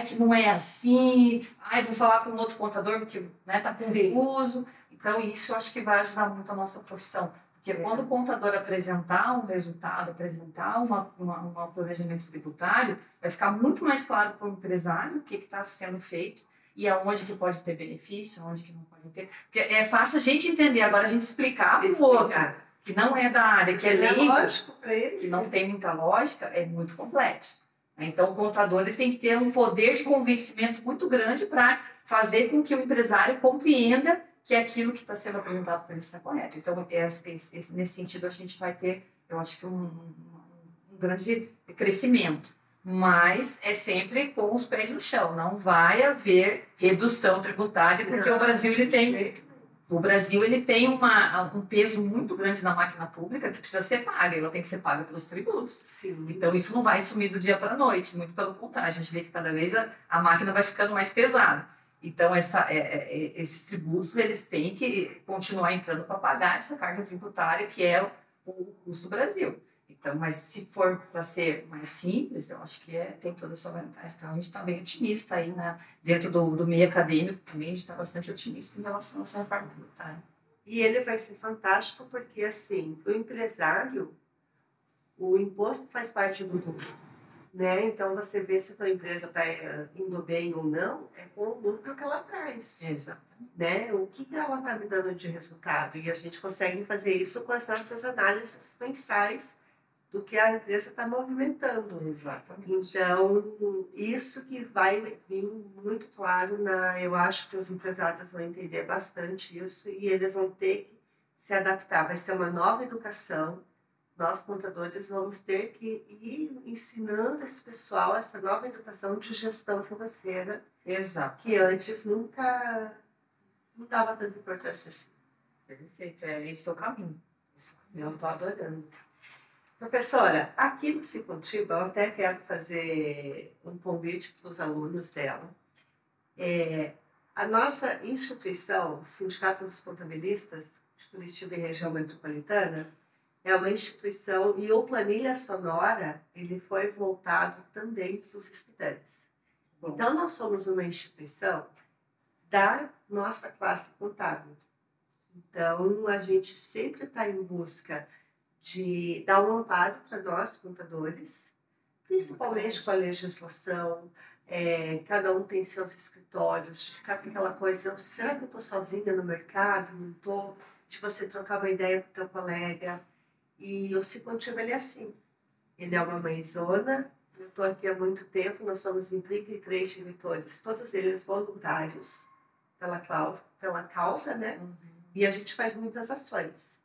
Speaker 3: que não é assim, vou falar com outro contador porque tá confuso. Então, isso eu acho que vai ajudar muito a nossa profissão. Porque quando o contador apresentar um resultado, apresentar um planejamento tributário, vai ficar muito mais claro para o empresário o que está sendo feito e aonde que pode ter benefício, aonde que não pode ter. Porque é fácil a gente entender, agora a gente explicar para o outro, que não é da área, que é leigo, que não tem muita lógica, é muito complexo. Então, o contador ele tem que ter um poder de convencimento muito grande para fazer com que o empresário compreenda que aquilo que está sendo apresentado para ele está correto. Então, nesse sentido, a gente vai ter, eu acho que um grande crescimento. Mas é sempre com os pés no chão. Não vai haver redução tributária, porque o Brasil ele tem um peso muito grande na máquina pública que precisa ser paga. Ela tem que ser paga pelos tributos.
Speaker 2: Sim.
Speaker 3: Então, isso não vai sumir do dia para a noite. Muito pelo contrário, a gente vê que cada vez a máquina vai ficando mais pesada. Então, esses tributos, eles têm que continuar entrando para pagar essa carga tributária, que é o custo do Brasil. Então, mas se for para ser mais simples, eu acho que tem toda a sua vantagem. Então, a gente está bem otimista aí, né? Dentro do meio acadêmico também, a gente está bastante otimista em relação a essa reforma tributária.
Speaker 2: E ele vai ser fantástico porque, assim, para o empresário, o imposto faz parte do custo, né? Então, você vê se a tua empresa está indo bem ou não, é com o lucro que ela traz.
Speaker 3: Exatamente.
Speaker 2: Né? O que ela está me dando de resultado? E a gente consegue fazer isso com as nossas análises mensais do que a empresa está movimentando.
Speaker 3: Exatamente.
Speaker 2: Então, isso que vai vir muito claro, eu acho que os empresários vão entender bastante isso e eles vão ter que se adaptar. Vai ser uma nova educação. Nós, contadores, vamos ter que ir ensinando esse pessoal essa nova educação de gestão financeira.
Speaker 3: Exato.
Speaker 2: Que antes não dava tanta importância assim.
Speaker 3: Perfeito, esse é o caminho.
Speaker 2: Eu estou adorando. Professora, aqui no Cicontiba, eu até quero fazer um convite para os alunos dela. A nossa instituição, o Sindicato dos Contabilistas de Curitiba e Região Metropolitana, é uma instituição e o Planilha Sonora ele foi voltado também para os estudantes. Então, nós somos uma instituição da nossa classe contábil. Então, a gente sempre está em busca de dar um amparo para nós, contadores, principalmente com a legislação. Cada um tem seus escritórios, de ficar com aquela coisa, será que eu estou sozinha no mercado? Não estou? De você trocar uma ideia com o teu colega. E o Cicontiba, ele é assim. Ele é uma mãezona. Eu estou aqui há muito tempo, nós somos em 33 diretores, todos eles voluntários pela causa, né? Uhum. E a gente faz muitas ações.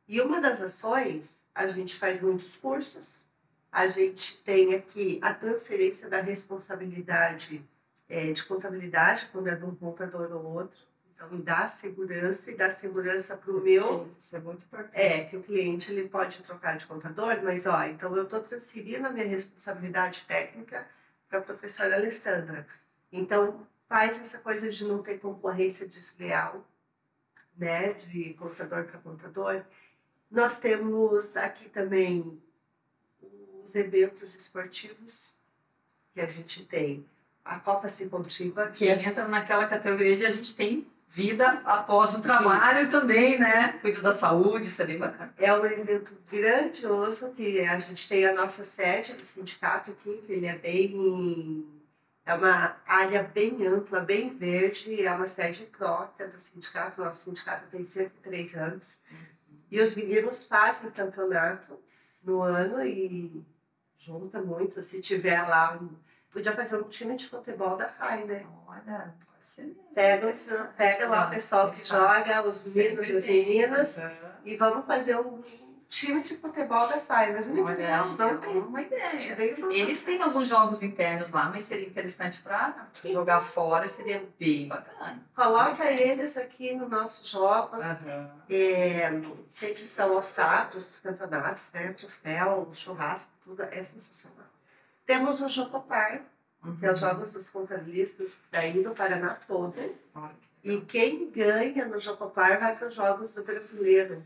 Speaker 2: E uma das ações, a gente faz muitos cursos, a gente tem aqui a transferência da responsabilidade de contabilidade, quando é de um contador ou outro. Então, me dá segurança e dá segurança para o meu...
Speaker 3: Isso é muito importante.
Speaker 2: Que o cliente ele pode trocar de contador, mas, ó, então eu estou transferindo a minha responsabilidade técnica para a professora Alessandra. Então, faz essa coisa de não ter concorrência desleal, né, de contador para contador. Nós temos aqui também os eventos esportivos que a gente tem. A Copa Cicontiba,
Speaker 3: que entra naquela categoria de a gente tem vida após o trabalho também, né? Cuida da saúde, isso é bem bacana.
Speaker 2: É um evento grandioso que a gente tem a nossa sede do sindicato aqui, que ele é bem... É uma área bem ampla, bem verde, é uma sede própria do sindicato. Nosso sindicato tem 103 anos. E os meninos fazem campeonato no ano e junta muito. Se tiver lá, podia fazer um time de futebol da FAI, né?
Speaker 3: Olha, pode ser mesmo.
Speaker 2: Pega lá o pessoal que joga, os meninos e as meninas, e vamos fazer um time de futebol da FAI.
Speaker 3: Olha, não tem uma ideia. Eles têm alguns jogos internos lá, mas seria interessante para jogar fora, seria bem bacana.
Speaker 2: Coloca eles aqui nos nossos jogos. Sempre são alçados os campeonatos, né? Troféu, churrasco, tudo é sensacional. Temos o Jocopar, que é os Jogos dos Contabilistas, daí no Paraná todo. E quem ganha no Jocopar vai para os Jogos do Brasileiro,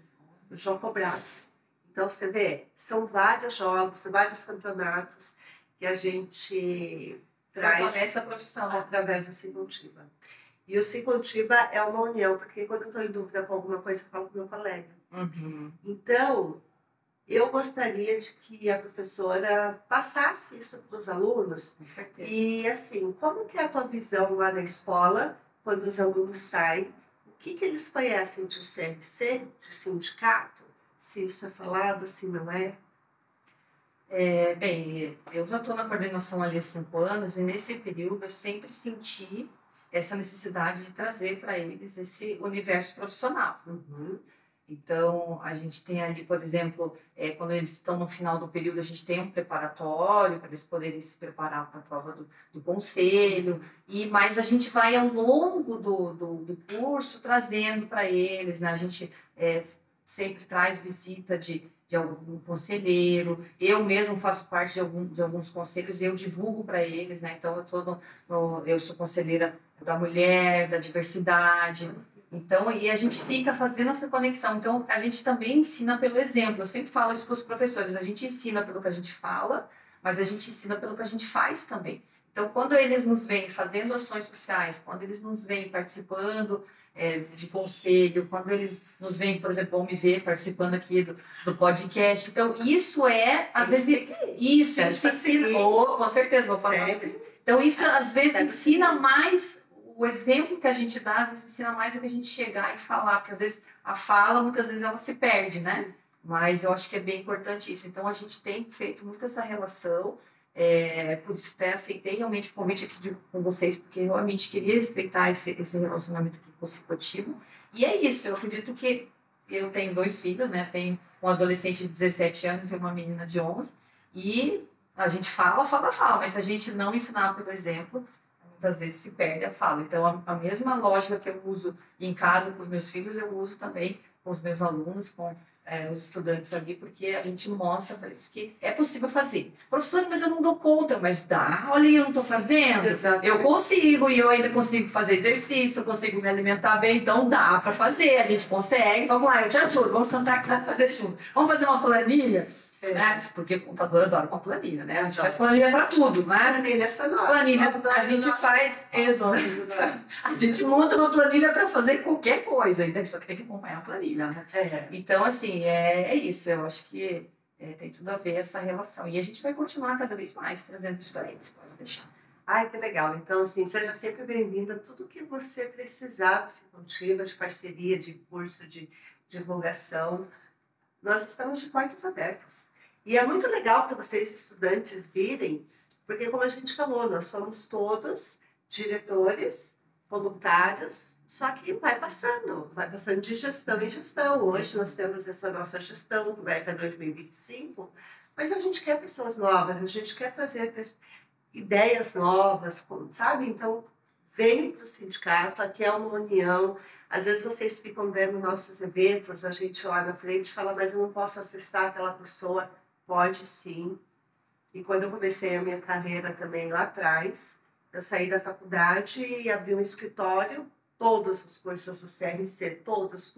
Speaker 2: o Jocobras. Então, você vê, são vários jogos, vários campeonatos que a gente traz
Speaker 3: essa profissão
Speaker 2: através do Cicontiba. E o Cicontiba é uma união, porque quando eu estou em dúvida com alguma coisa, eu falo com o meu colega. Então, eu gostaria de que a professora passasse isso para os alunos. E, assim, como que é a tua visão lá na escola, quando os alunos saem? O que eles conhecem de CLC, de sindicato? Se isso é falado, se não é?
Speaker 3: Bem, eu já estou na coordenação ali há 5 anos e nesse período eu sempre senti essa necessidade de trazer para eles esse universo profissional. Então, a gente tem ali, por exemplo, quando eles estão no final do período, a gente tem um preparatório para eles poderem se preparar para a prova do conselho, mas a gente vai ao longo do curso trazendo para eles, né? A gente sempre traz visita de algum conselheiro, eu mesmo faço parte de alguns conselhos e eu divulgo para eles, né? Então, eu sou conselheira da mulher, da diversidade. Então, e a gente fica fazendo essa conexão. Então, a gente também ensina pelo exemplo. Eu sempre falo isso para os professores. A gente ensina pelo que a gente fala, mas a gente ensina pelo que a gente faz também. Então, quando eles nos veem fazendo ações sociais, quando eles nos veem participando de conselho, quando eles nos veem, por exemplo, vão me ver participando aqui do podcast. Então, isso às vezes... Isso ensina... com certeza, vou passar. Então, isso às vezes ensina mais... O exemplo que a gente dá, às vezes, ensina mais do que a gente chegar e falar, porque às vezes a fala, muitas vezes, ela se perde, né? Sim. Mas eu acho que é bem importante isso. Então, a gente tem feito muito essa relação, por isso até aceitei realmente o convite aqui com vocês, porque eu realmente queria estreitar esse relacionamento aqui com o Cicontiba. E é isso, eu acredito que eu tenho 2 filhos, né? Tenho um adolescente de 17 anos e uma menina de 11, e a gente fala, mas se a gente não ensinar pelo exemplo, muitas vezes se perde a fala. Então, a mesma lógica que eu uso em casa com os meus filhos, eu uso também com os meus alunos, com os estudantes ali, porque a gente mostra para eles que é possível fazer. Professor, mas eu não dou conta, mas dá. Olha, eu não estou fazendo. Exatamente. Eu consigo, e eu ainda consigo fazer exercício, eu consigo me alimentar bem, então dá para fazer, a gente consegue. Vamos lá, eu te ajudo, vamos sentar aqui, vamos fazer junto. Vamos fazer uma planilha? Né? Porque o contador adora uma planilha, né? A gente faz planilha para tudo, né?
Speaker 2: Planilha sonora.
Speaker 3: Planilha, a gente faz... A gente monta uma planilha para fazer qualquer coisa, então, só que tem que acompanhar a planilha, né? Então, assim, é isso. Eu acho que tem tudo a ver essa relação. E a gente vai continuar cada vez mais trazendo isso para eles, pode deixar.
Speaker 2: Ai, que legal. Então, assim, seja sempre bem-vinda. Tudo que você precisar do Cicontiba, de parceria, de curso, de divulgação, nós estamos de portas abertas. E é muito legal para vocês, estudantes, virem, porque, como a gente falou, nós somos todos diretores, voluntários, só que vai passando de gestão em gestão. Hoje nós temos essa nossa gestão, que vai até 2025, mas a gente quer pessoas novas, a gente quer trazer ideias novas, sabe? Então, venham para o sindicato, aqui é uma união. Às vezes vocês ficam vendo nossos eventos, a gente lá na frente fala, mas eu não posso acessar aquela pessoa. Pode sim. E quando eu comecei a minha carreira também lá atrás, eu saí da faculdade e abri um escritório, todos os cursos do CRC, todos,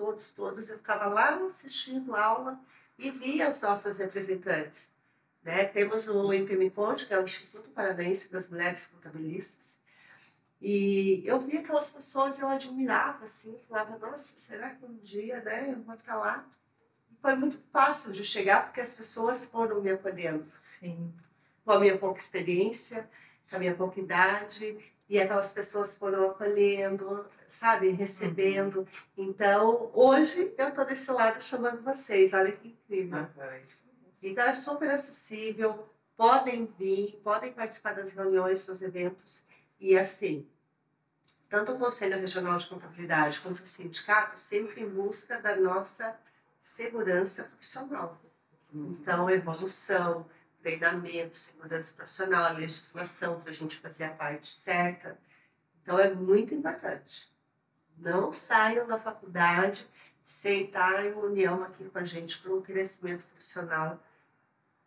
Speaker 2: eu ficava lá assistindo aula e via as nossas representantes. Né? Temos o IPMConte, que é o Instituto Paranaense das Mulheres Contabilistas, e eu via aquelas pessoas, eu admirava, assim, falava, nossa, será que um dia, né, eu vou estar lá? E foi muito fácil de chegar, porque as pessoas foram me acolhendo.
Speaker 3: Sim.
Speaker 2: Com a minha pouca experiência, com a minha pouca idade, e aquelas pessoas foram acolhendo, sabe, recebendo. Então, hoje eu estou desse lado chamando vocês, olha que incrível. Então, é super acessível, podem vir, podem participar das reuniões, dos eventos, e assim, tanto o Conselho Regional de Contabilidade quanto o sindicato sempre em busca da nossa segurança profissional. Então, evolução, treinamento, segurança profissional, legislação, para a gente fazer a parte certa. Então, é muito importante. Não saiam da faculdade sem estar em união aqui com a gente para um crescimento profissional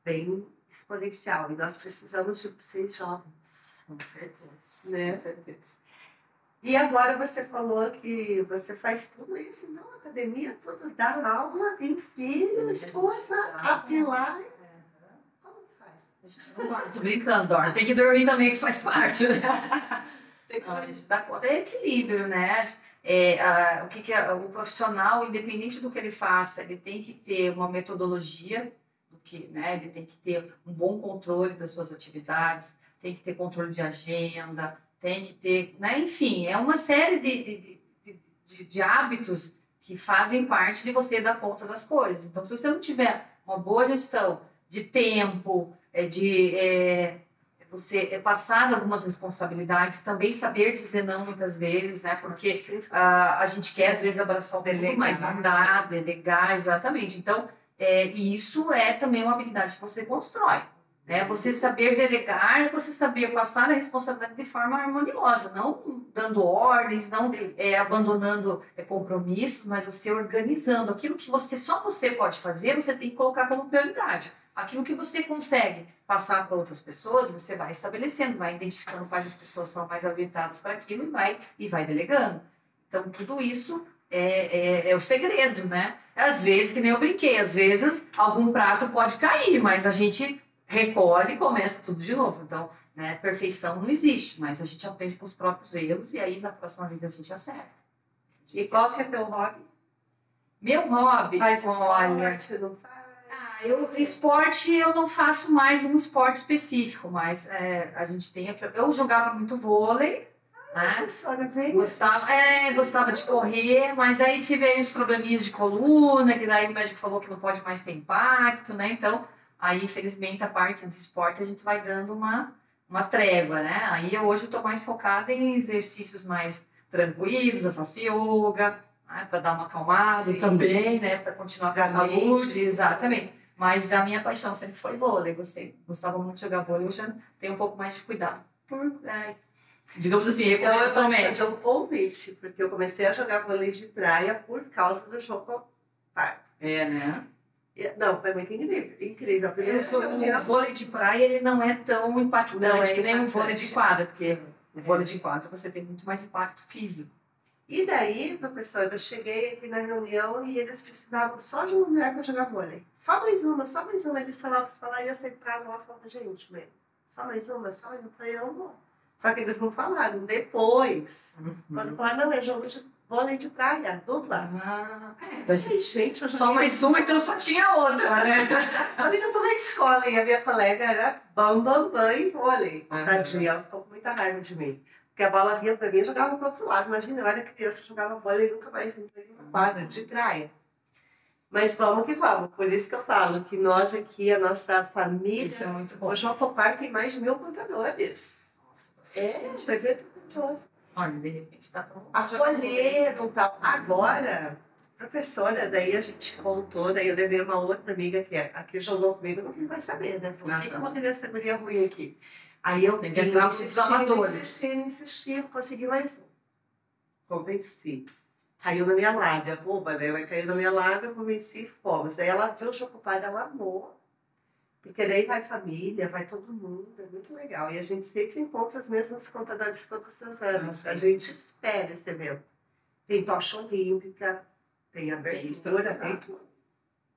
Speaker 2: bem exponencial. E nós precisamos de vocês jovens.
Speaker 3: Com certeza.
Speaker 2: Né?
Speaker 3: Com certeza.
Speaker 2: E agora você falou que você faz tudo isso, então, academia, tudo, dá aula, tem filho, esposa, apilar. Como que faz?
Speaker 3: Tô brincando, dorme. Tem que dormir também, que faz parte, né? A gente dá conta, é equilíbrio, né? O profissional, independente do que ele faça, ele tem que ter uma metodologia, né? Ele tem que ter um bom controle das suas atividades, tem que ter controle de agenda, tem que ter, né? Enfim, é uma série de hábitos que fazem parte de você dar conta das coisas. Então, se você não tiver uma boa gestão de tempo, você passar algumas responsabilidades, também saber dizer não muitas vezes, né? Porque a gente quer, às vezes, abraçar o mundo, mas não dá, delegar, exatamente. Então, e isso é também uma habilidade que você constrói. Né? Você saber delegar é você saber passar a responsabilidade de forma harmoniosa, não dando ordens, não abandonando compromissos, mas você organizando. Aquilo que só você pode fazer, você tem que colocar como prioridade. Aquilo que você consegue passar para outras pessoas, você vai estabelecendo, vai identificando quais as pessoas são mais habilitadas para aquilo e vai delegando. Então, tudo isso é o segredo, né? Às vezes, que nem eu brinquei, às vezes algum prato pode cair, mas a gente recolhe e começa tudo de novo. Então, né, perfeição não existe, mas a gente aprende com os próprios erros e aí na próxima vida a gente acerta.
Speaker 2: E qual que é teu hobby?
Speaker 3: Meu hobby?
Speaker 2: Faz
Speaker 3: olha,
Speaker 2: esporte, não faz?
Speaker 3: Esporte eu não faço mais um esporte específico, mas a gente tem... Eu jogava muito vôlei, né? Gostava de correr, mas aí tive aí uns probleminhas de coluna, que daí o médico falou que não pode mais ter impacto, né? Então, aí, infelizmente, a parte de esporte a gente vai dando uma trégua, né? Aí hoje eu estou mais focada em exercícios mais tranquilos, eu faço yoga, né? Para dar uma acalmada também, né? Para continuar com a saúde, exatamente. Mas a minha paixão sempre foi vôlei, gostava muito de jogar vôlei, eu já tenho um pouco mais de cuidado. Digamos assim,
Speaker 2: recreacionalmente. Então, eu vou fazer um convite, porque eu comecei a jogar vôlei de praia por causa do jogo.
Speaker 3: Né?
Speaker 2: Não, foi muito incrível.
Speaker 3: O vôlei de praia ele não é tão impactante que nem o vôlei de quadra, porque o vôlei de quadra você tem muito mais impacto físico.
Speaker 2: E daí, professor, eu cheguei aqui na reunião e eles precisavam só de uma mulher para jogar vôlei. Só mais uma. Eles falavam e eu sentava lá e falava, gente, só mais uma. Eu falei, eu não. Só que eles não falaram. Depois, quando falaram, não, é jogo de vôlei de praia, dupla. Gente,
Speaker 3: só mais uma, então só tinha outra, né?
Speaker 2: Eu tô na escola e a minha colega era bam e vôlei. Tadinha, ela ficou com muita raiva de mim. Porque a bola vinha pra mim e jogava pro outro lado. Imagina, eu era criança, jogava vôlei e nunca mais entrei numa quadra de praia. Mas vamos que vamos. Por isso que eu falo que nós aqui, a nossa família...
Speaker 3: Isso é muito bom.
Speaker 2: O Jocopar tem mais de 1.000 contadores.
Speaker 3: Gente,
Speaker 2: vai ver tudo.
Speaker 3: Olha, de repente tá bom.
Speaker 2: Acolheram e tal. Agora, professora, daí a gente contou, daí eu levei uma outra amiga que aqui jogou comigo, não vai saber, né? Falou, o que é uma criança guria ruim aqui? Aí eu
Speaker 3: Tem que entrar nos amadores.
Speaker 2: insisti, consegui mais um. Convenci. Caiu na minha lábia, boba, né? Ela caiu na minha lábia, eu convenci e fomos. Aí ela viu o Jocopar, ela amou. Porque daí vai família, vai todo mundo, é muito legal. E a gente sempre encontra os mesmos contadores todos os anos. A gente espera esse evento. Tem tocha olímpica, tem abertura, tem tudo.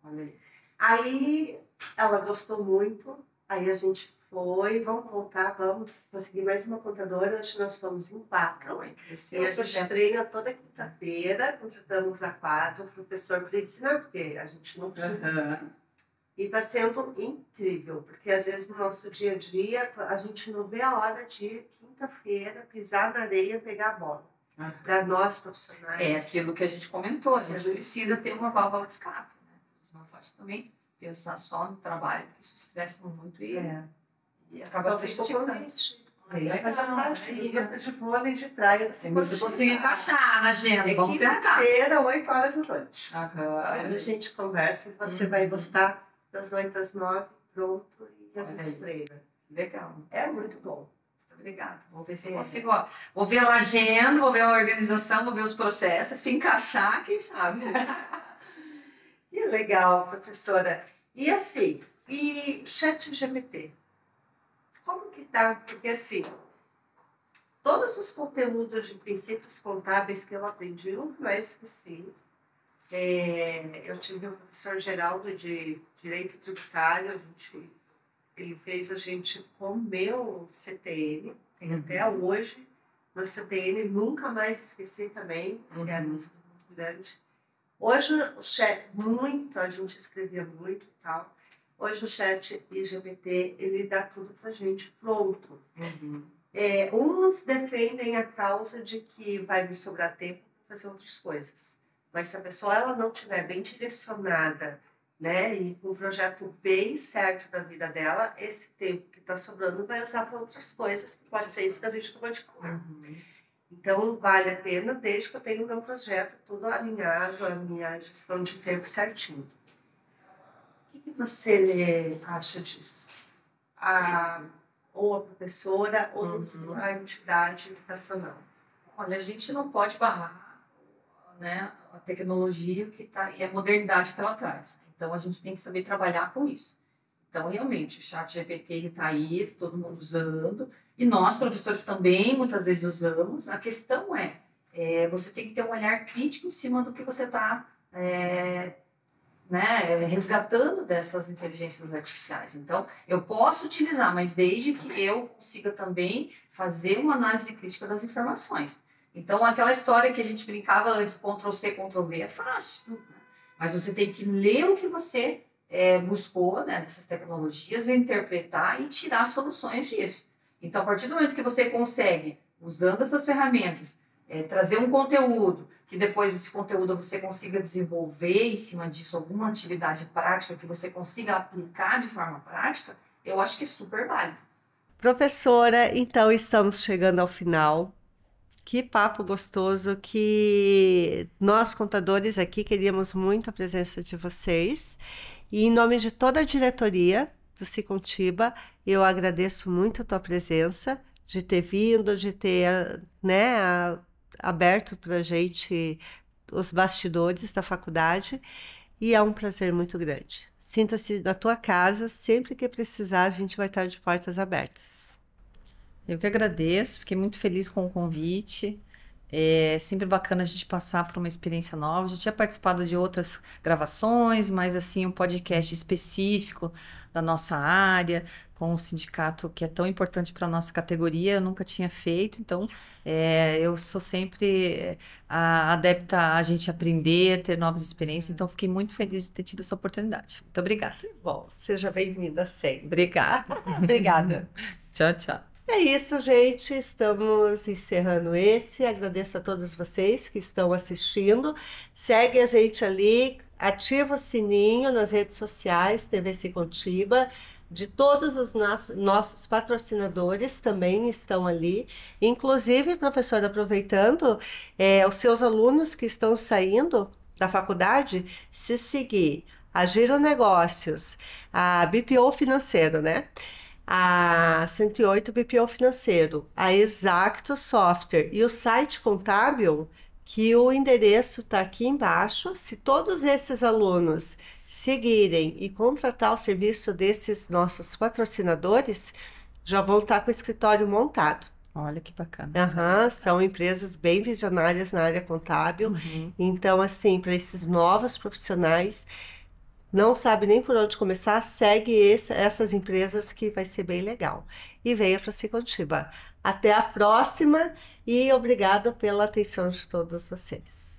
Speaker 3: Olha aí.
Speaker 2: Aí ela gostou muito, aí a gente foi, vamos voltar, vamos conseguir mais uma contadora, hoje nós somos em 4. E a gente treina toda quinta-feira, contratamos a 4, o professor para ensinar, porque a gente não tinha. E está sendo incrível, porque às vezes no nosso dia a dia a gente não vê a hora de quinta-feira pisar na areia e pegar a bola. Para nós profissionais.
Speaker 3: É aquilo que a gente comentou, a gente precisa ter uma válvula de escape. Né? A gente não pode também pensar só no trabalho, porque isso estressa muito e acaba prejudicando.
Speaker 2: Mas a parte de vôlei de praia
Speaker 3: se você conseguir encaixar na agenda, vamos tentar.
Speaker 2: Quinta-feira, 8 horas da noite. Aí a gente conversa e você vai gostar das 8 às 9, pronto, e a gente treina.
Speaker 3: Legal.
Speaker 2: É muito bom.
Speaker 3: Obrigada. Vou ver se eu consigo. Ó, vou ver a agenda, vou ver a organização, vou ver os processos, se encaixar, quem sabe.
Speaker 2: Que legal, professora. E assim, e ChatGPT? Como que tá? Porque assim, todos os conteúdos de princípios contábeis que eu aprendi, nunca mais esqueci. Eu tive um professor Geraldo de Direito Tributário, ele fez a gente com o meu CTN, tem até hoje, meu CTN, nunca mais esqueci também, que era muito grande. Hoje o chat, a gente escrevia muito e tal, hoje o chat IGBT, ele dá tudo pra gente pronto. Uns defendem a causa de que vai me sobrar tempo para fazer outras coisas, mas se a pessoa ela não estiver bem direcionada, né, e com um projeto bem certo da vida dela, esse tempo que está sobrando vai usar para outras coisas, que pode ser isso que a gente acabou de falar. Então, vale a pena, desde que eu tenha o meu projeto tudo alinhado, a minha gestão de tempo certinho. O que você acha disso? Ou a professora, ou a entidade educacional?
Speaker 3: Olha, a gente não pode barrar, né, a tecnologia que tá, e a modernidade que ela traz. Então, a gente tem que saber trabalhar com isso. Então, realmente, o chat GPT está aí, todo mundo usando, e nós, professores, também muitas vezes usamos. A questão você tem que ter um olhar crítico em cima do que você está resgatando dessas inteligências artificiais. Então, eu posso utilizar, mas desde que eu consiga também fazer uma análise crítica das informações. Então, aquela história que a gente brincava antes, Ctrl+C, Ctrl+V, é fácil. Mas você tem que ler o que você buscou, né, dessas tecnologias, interpretar e tirar soluções disso. Então, a partir do momento que você consegue, usando essas ferramentas, trazer um conteúdo, que depois esse conteúdo você consiga desenvolver em cima disso alguma atividade prática que você consiga aplicar de forma prática, eu acho que é super válido.
Speaker 2: Professora, então estamos chegando ao final. Que papo gostoso, que nós contadores aqui queríamos muito a presença de vocês. E em nome de toda a diretoria do Sicontiba, eu agradeço muito a tua presença, de ter vindo, de ter aberto para a gente os bastidores da faculdade. E é um prazer muito grande. Sinta-se na tua casa, sempre que precisar, a gente vai estar de portas abertas.
Speaker 3: Eu que agradeço, fiquei muito feliz com o convite. É sempre bacana a gente passar por uma experiência nova. Já tinha participado de outras gravações, mas assim, um podcast específico da nossa área, com o sindicato que é tão importante para a nossa categoria, eu nunca tinha feito. Então, eu sou sempre adepta a gente aprender, ter novas experiências. Então, fiquei muito feliz de ter tido essa oportunidade. Muito obrigada.
Speaker 2: Que bom, seja bem-vinda sempre.
Speaker 3: Obrigada.
Speaker 2: Obrigada.
Speaker 3: Tchau, tchau.
Speaker 2: É isso, gente. Estamos encerrando esse. Agradeço a todos vocês que estão assistindo. Segue a gente ali, ativa o sininho nas redes sociais, TV Sicontiba. De todos os nossos patrocinadores também estão ali. Inclusive, professor, aproveitando, os seus alunos que estão saindo da faculdade, se seguir a Giro Negócios, a BPO Financeiro, né? a 108 BPO Financeiro, a Exacto Software e o site contábil, que o endereço está aqui embaixo. Se todos esses alunos seguirem e contratar o serviço desses nossos patrocinadores, já vão estar com o escritório montado.
Speaker 4: Olha que bacana.
Speaker 2: Aham, são empresas bem visionárias na área contábil. Então, assim, para esses novos profissionais, não sabe nem por onde começar, segue essas empresas que vai ser bem legal. E venha para Sicontiba. Até a próxima e obrigada pela atenção de todos vocês.